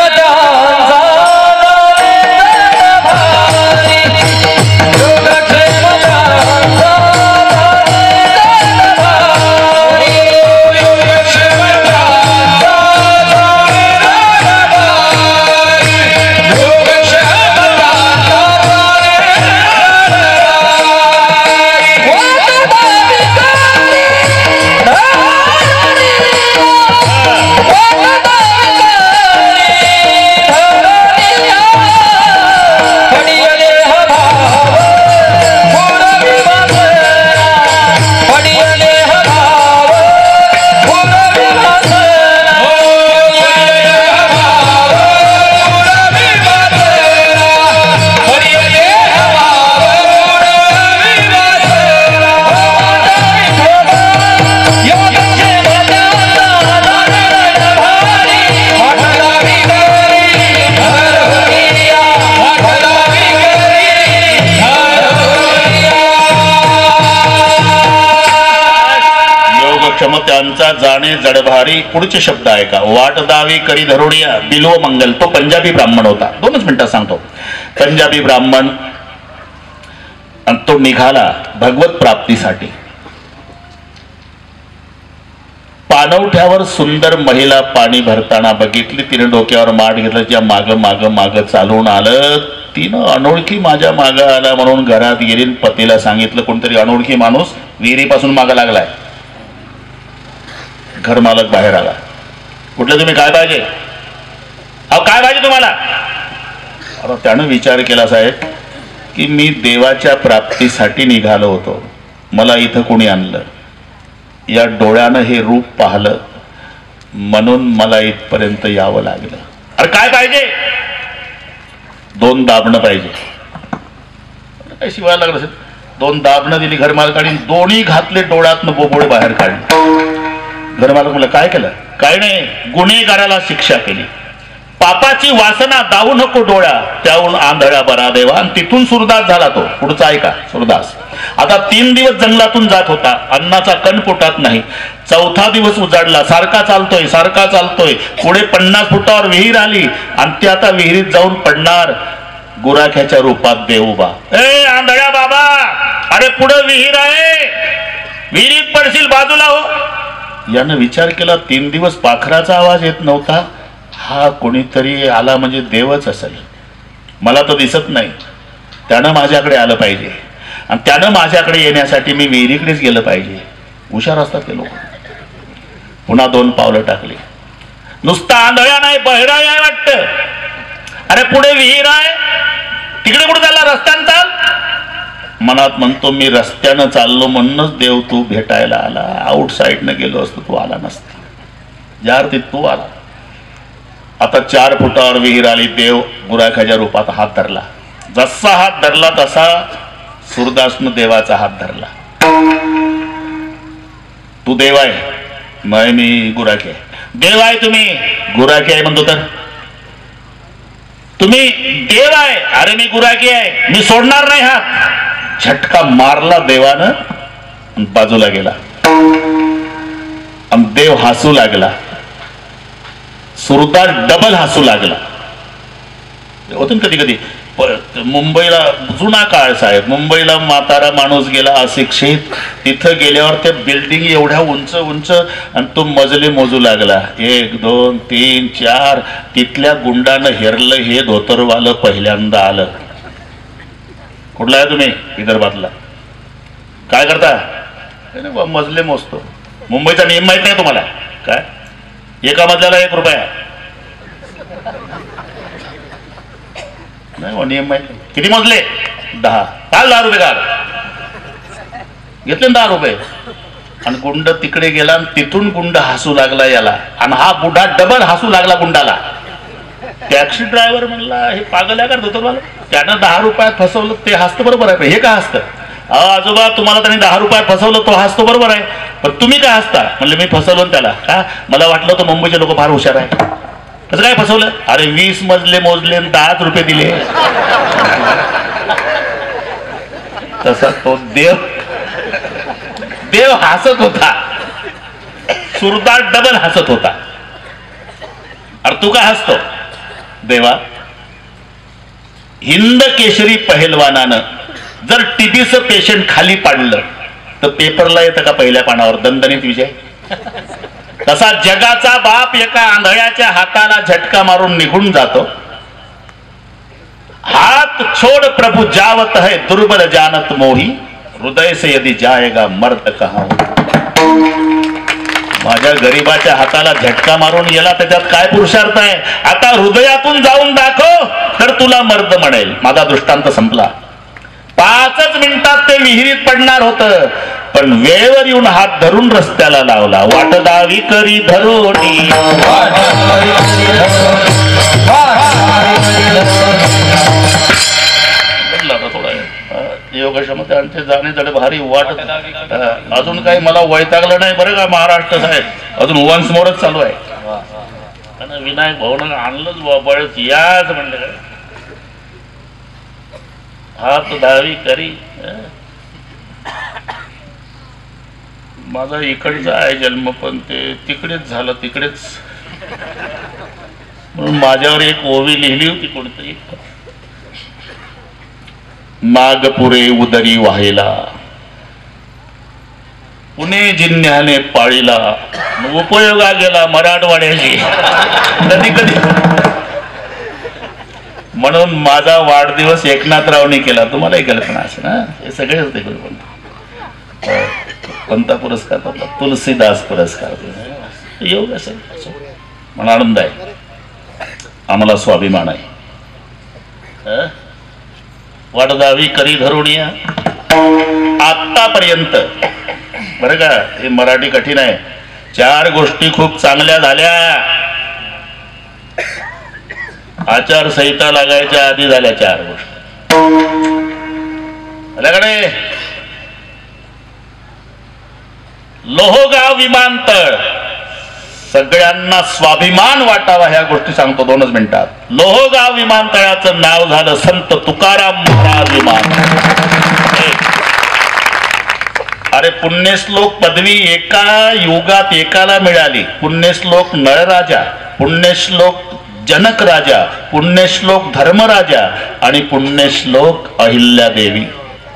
त्यांचा जाणे जडभारी. पुढचे शब्द ऐका. वाट दावी करी धरुडिया बिल्व मंगल. तो पंजाबी ब्राह्मण होता. 2च मिनिटात सांगतो. पंजाबी ब्राह्मण. आणि तो निघाला भगवत प्राप्तीसाठी. पाणवठ्यावर सुंदर महिला पाणी भरताना बघितली. तिने डोक्यावर माठ घेतलं. त्या माग माग माग चालून आलं. तिनं अनोळखी माझ्या माग आला म्हणून घरात गेली. पतीला सांगितलं. कोणतरी अनोळखी माणूस विहिरीपासून माग लागलाय. घर मालक बाहेर आला. कुठलं तुम्ही? काय पाहिजे? अहो काय पाहिजे तुम्हाला? अरे त्यानं विचार केला साहेब की मी देवाच्या प्राप्तीसाठी निघालो होतो. मला इथं कोणी आणलं? या डोळ्यानं हे रूप पाहिलं म्हणून मला इथपर्यंत यावं लागलं. अरे काय पाहिजे? 2 दाबणं पाहिजे. काय शिवायला लागलं असेल. 2 दाबणं दिली घरमालकाने. दोन्ही घातले डोळ्यातनं बोबोळे बाहेर काढले. घरमालक म्हणलं काय केलं? काय नाही, गुन्हेगाराला शिक्षा केली. पापाची वासना दावू नको डोळ्या, त्याहून आंधळा बरा देवा. आणि तिथून सुरदास झाला तो. पुढचा ऐका. सुरदास आता 3 दिवस जंगलातून जात होता. अन्नाचा कण पोटात नाही. 4था दिवस उजाडला. सारखा चालतोय सारखा चालतोय. पुढे 50 फुटावर विहीर आली आणि ते आता विहिरीत जाऊन पडणार. गुराख्याच्या रूपात देव उभा. ए आंधळ्या बाबा, अरे पुढे विहीर आहे, विहिरीत पडशील, बाजूला हो. यानं विचार केला. 3 दिवस पाखराचा आवाज येत नव्हता. हा कोणीतरी आला म्हणजे देवच असेल. मला तो दिसत नाही. त्यानं माझ्याकडे आलं पाहिजे आणि त्यानं माझ्याकडे येण्यासाठी मी विहिरीकडेच गेलं पाहिजे. हुशार असतात ते लोक. पुन्हा 2 पावलं टाकली. नुसता आंधळा नाही, बहिरा आहे वाटतं. अरे पुढे विहीर आहे, तिकडे कुठे चालला? रस्त्यानं चाल. मनात म्हणतो मी रस्त्यानं चाललो म्हणूनच देव तू भेटायला आला. आउट साईडनं गेलो असतो तू आला नसता. ज्या अर्थी तू आला. आता 4 फुटावर विहीर आली. देव गुराख्याच्या रूपात हात धरला. जसा हात धरला तसा सुरदासनं देवाचा हात धरला. तू देव आहे? नाही, मी गुराखी आहे. देव आहे तुम्ही? गुराखी आहे म्हणतो. तर तुम्ही देव आहे? अरे मी गुराखी आहे, मी सोडणार नाही हात. झटका मारला देवानं, बाजूला गेला. आणि देव हसू लागला. सुरदास डबल हसू लागला. होतं कधी कधी मुंबईला जुना काळ साहेब. मुंबईला म्हातारा माणूस गेला अशिक्षित. तिथं गेल्यावर त्या बिल्डिंग एवढ्या उंच उंच आणि तो मजले मोजू लागला. 1 2 3 4. तिथल्या गुंडानं हेरलं. हे धोतरवालं पहिल्यांदा आलं. कुठला आहे तुम्ही? विदर्भातला. काय करता? मजले मोजतो. मुंबईचा नियम माहित नाही तुम्हाला? काय एका मजल्याला 1 रुपया नाही. नियम माहिती. किती मोजले? 10. काल 10 रुपये काल घेतले. 10 रुपये. आणि गुंड तिकडे गेला आणि तिथून गुंड हसू लागला याला. आणि हा बुढा डबल हसू लागला गुंडाला. टॅक्सी ड्रायव्हर म्हणला हे पागल आहे का धोतरवाला? त्यानं 10 रुपयात फसवलं. ते हसतं बरोबर आहे. हे का हसतं? आजोबा तुम्हाला त्यांनी 10 रुपयात फसवलं. तो हसतो बरोबर आहे. पण तुम्ही काय हसता? म्हणले मी फसवलं त्याला. का? मला वाटलं तर मुंबईचे लोक फार हुशार आहे. कसं काय फसवलं? अरे 20 मजले मोजले 10 रुपये दिले. तसा तो देव हसत होता. सुरदास डबल हसत होता. अरे तू का हसतो? देवा, हिंद केशरी पहलवानानं जर टीबीचं पेशंट खाली पाडलं तर पेपरला येतं का पहिल्या पानावर दणदणीत विजय? तसा जगाचा बाप एका आंधळ्याच्या हाताला झटका मारून निघून जातो. हात छोड़ प्रभु जावत है दुर्बल जानत मोही, हृदय से यदि जाएगा मर्द कहां. माझ्या गरीबाच्या हाताला झटका मारून गेला त्याच्यात काय पुरुषार्थ आहे? आता हृदयातून जाऊन दाखव तर तुला मर्द म्हणेल. माझा दृष्टांत संपला. 5च मिनिटात ते विहिरीत पडणार होतं. पण वेळेवर येऊन हात धरून रस्त्याला लावला. वाट दावी करी धरोणी योगक्षमता आणि जाणे जड भारी वाट. अजून काही मला वैतागलं नाही बरं का महाराष्ट्र साहेब. अजून वन्स मोरच चालू आहे. विनायक भाऊन आणलंच बळच याच म्हणलं. हात दावी करी माझा इकडचा आहे जन्म, पण ते तिकडेच झालं, तिकडेच. म्हणून माझ्यावर एक ओवी लिहिली होती कोणतरी, नागपुरे उदरी वाहिला, पुणे जिल्ह्याने पाळीला, उपयोगा गेला मराठवाड्याची कधी कधी. म्हणून माझा वाढदिवस एकनाथरावने केला, तुम्हालाही कल्पना असेल ना, हे सगळे होते. कोणता पुरस्कार होता? तुलसीदास पुरस्कार. योग असेल म्हणून आनंद आहे, आम्हाला स्वाभिमान आहे. वाटदावी करी धरुणिया. आतापर्यंत बरं का, हे मराठी कठीण आहे. 4 गोष्टी खूप चांगल्या झाल्या. आचारसंहिता लागायच्या आधी झाल्या 4 गोष्टी. आपल्याकडे लोहगाव विमानतळ, सगळ्यांना स्वाभिमान वाटावा ह्या गोष्टी सांगतो 2च मिनिटात. लोहगाव विमानतळाचं नाव झालं संत तुकाराम महाराज विमानतळ. अरे पुण्यश्लोक पदवी एका युगात एकाला मिळाली. पुण्यश्लोक नळराजा, पुण्यश्लोक जनक राजा, पुण्यश्लोक धर्मराजा आणि पुण्यश्लोक अहिल्यादेवी.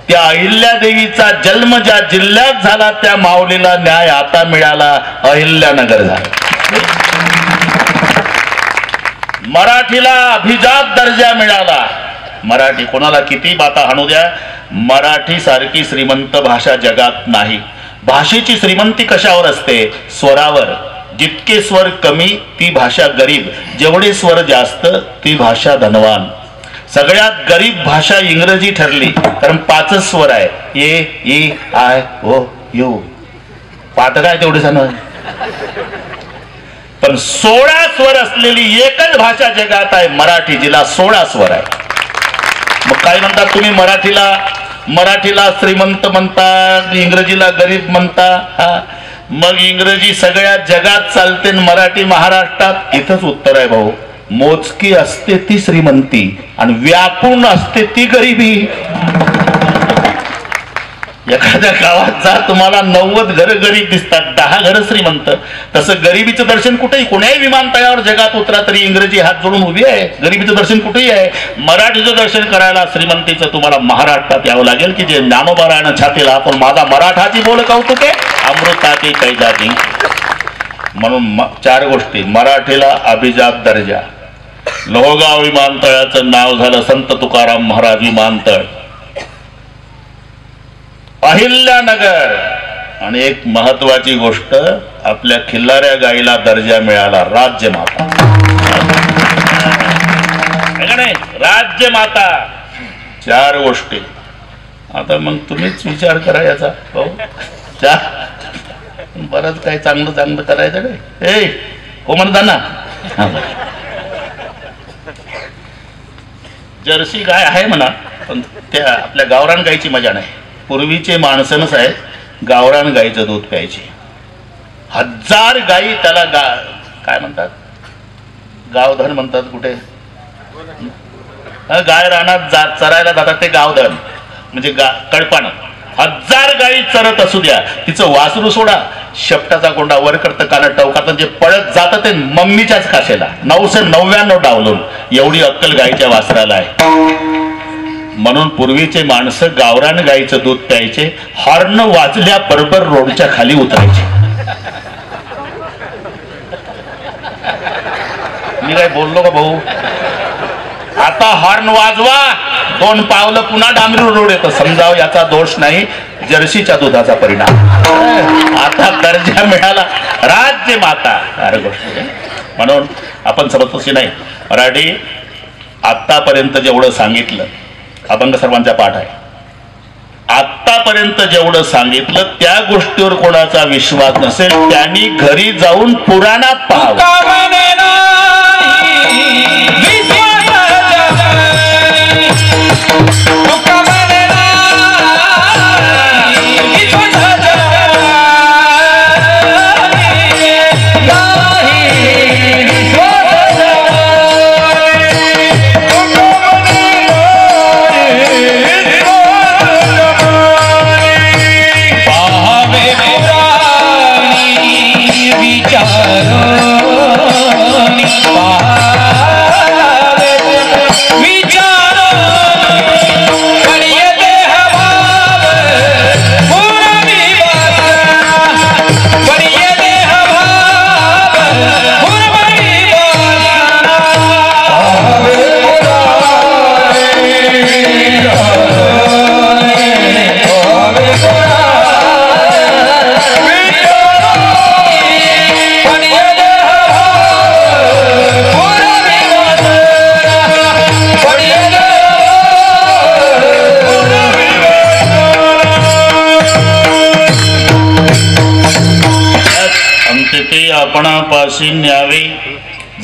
त्या अहिल्यादेवीचा जन्म ज्या जिल्ह्यात झाला त्या माऊलीला न्याय आता मिळाला, अहिल्यानगर झाला. मराठीला अभिजात दर्जा मिळाला. मराठी कोणाला किती बाता हाणू द्या, मराठी सारखी श्रीमंत भाषा जगात नाही. भाषेची श्रीमंती कशावर असते? स्वरावर. जितके स्वर कमी ती भाषा गरीब, जेवढे स्वर जास्त ती भाषा धनवान. सगळ्यात गरीब भाषा इंग्रजी ठरली, कारण 5च स्वर आहे. ए ई आय ओ यू. 5 काय तेवढे जण, पण 16 स्वर असलेली एकच भाषा जगात आहे मराठी, जिला 16 स्वर आहे. मग काय म्हणतात तुम्ही? मराठीला श्रीमंत म्हणता, इंग्रजीला गरीब म्हणता. मग इंग्रजी सगळ्या जगात चालते, मराठी महाराष्ट्रात. इथंच उत्तर आहे भाऊ. मोजकी असते ती श्रीमंती आणि व्यापून असते ती गरिबी. एखाद्या गावात जा, तुम्हाला 90 घरं गरीब दिसतात, 10 घरं श्रीमंत. तसं गरिबीचं दर्शन कुठेही, कोण्याही विमानतळावर जगात उतरा तरी इंग्रजी हात जोडून उभी आहे. गरिबीचं दर्शन कुठेही आहे. मराठीचं दर्शन करायला श्रीमंतीचं तुम्हाला महाराष्ट्रात यावं लागेल, की जे ज्ञानोबारायण छातीला, पण माझा मराठाची बोल कौतुके अमृताची कैजाची. म्हणून 4 गोष्टी. मराठीला अभिजात दर्जा, लोहगाव विमानतळाचं नाव झालं संत तुकाराम महाराज विमानतळ, अहिल्यानगर. आणि एक महत्वाची गोष्ट, आपल्या खिल्लाऱ्या गाईला दर्जा मिळाला राज्यमाता. राज्यमाता. 4 गोष्टी. आता मग तुम्हीच विचार करा याचा भाऊ. बरंच काही चांगलं चांगलं करायचं रे. ए हो म्हणता ना, जर्सी गाय आहे म्हणा, पण त्या आपल्या गावरान गायची मजा नाही. पूर्वीचे माणसनच आहेत, गावरान गाईचं दूध प्यायचे. 1000 गायी त्याला काय म्हणतात, गावधन म्हणतात. कुठे गाय रानात चरायला जातात ते गावधन, म्हणजे कळपान. 1000 गायी चरत असू द्या, तिचं वासरू सोडा, शेपटाचा कोंडा वर करतं, कानात टवकात, जे पळत जातं ते मम्मीच्याच काशेला. 999 डावलून. एवढी अक्कल गायीच्या वासराला आहे. म्हणून पूर्वीचे माणसं गावरान गाईचं दूध प्यायचे. हॉर्न वाजल्याबरोबर रोडच्या खाली उतरायचे. मी काय बोललो का भाऊ? आता हॉर्न वाजवा, 2 पावलं पुन्हा डांबरी रोड येतं. समजावं याचा दोष नाही, जर्सीच्या दुधाचा परिणाम. आता दर्जा मिळाला राज्यमाता. अरे गोष्ट. म्हणून आपण समजतो की नाही, मराठी आतापर्यंत जेवढं सांगितलं, अभंग सर्वांचा पाठ आहे, आतापर्यंत जेवढं सांगितलं त्या गोष्टीवर कोणाचा विश्वास नसेल त्यांनी घरी जाऊन पुराणात पाहावं. पाहावे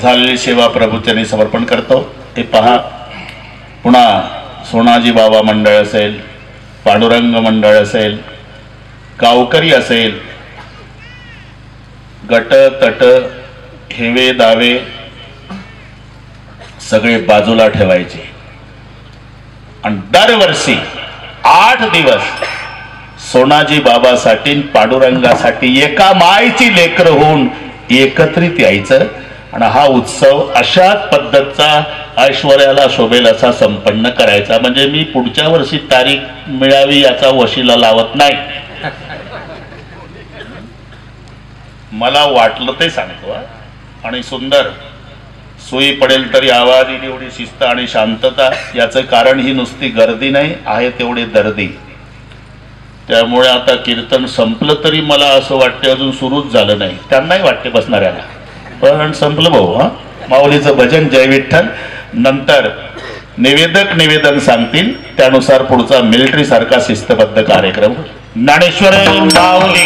झालेली सेवा प्रभूचरणी समर्पण करतो. हे पहा, पुन्हा सोनाजी बाबा मंडळ असेल, पांडुरंग मंडळ असेल, गावकरी असेल, गट तट हेवे दावे सगळे बाजूला ठेवायचे आणि दरवर्षी 8 दिवस सोनाजी बाबासाठी पांडुरंगासाठी एका मायची लेकरं होऊन एकत्रित यायचं आणि हा उत्सव अशाच पद्धतीचा ऐश्वर्याला शोभेल असा संपन्न करायचा. म्हणजे मी पुढच्या वर्षी तारीख मिळावी याचा वशिला लावत नाही, मला वाटलं ते सांगतो. आणि सुंदर सोयी पडेल तरी आवाज येईल एवढी शिस्त आणि शांतता. याचं कारण ही नुसती गर्दी नाही आहे, तेवढे दर्दी. त्यामुळे आता कीर्तन संपलं तरी मला असं वाटते अजून सुरूच झालं नाही. त्यांनाही वाटते बसणाऱ्याला, पण संपलं भाऊ. माऊलीचं भजन जय विठ्ठल. नंतर निवेदक निवेदन सांगतील, त्यानुसार पुढचा मिलिटरी सारखा शिस्तबद्ध कार्यक्रम. ज्ञानेश्वर माऊली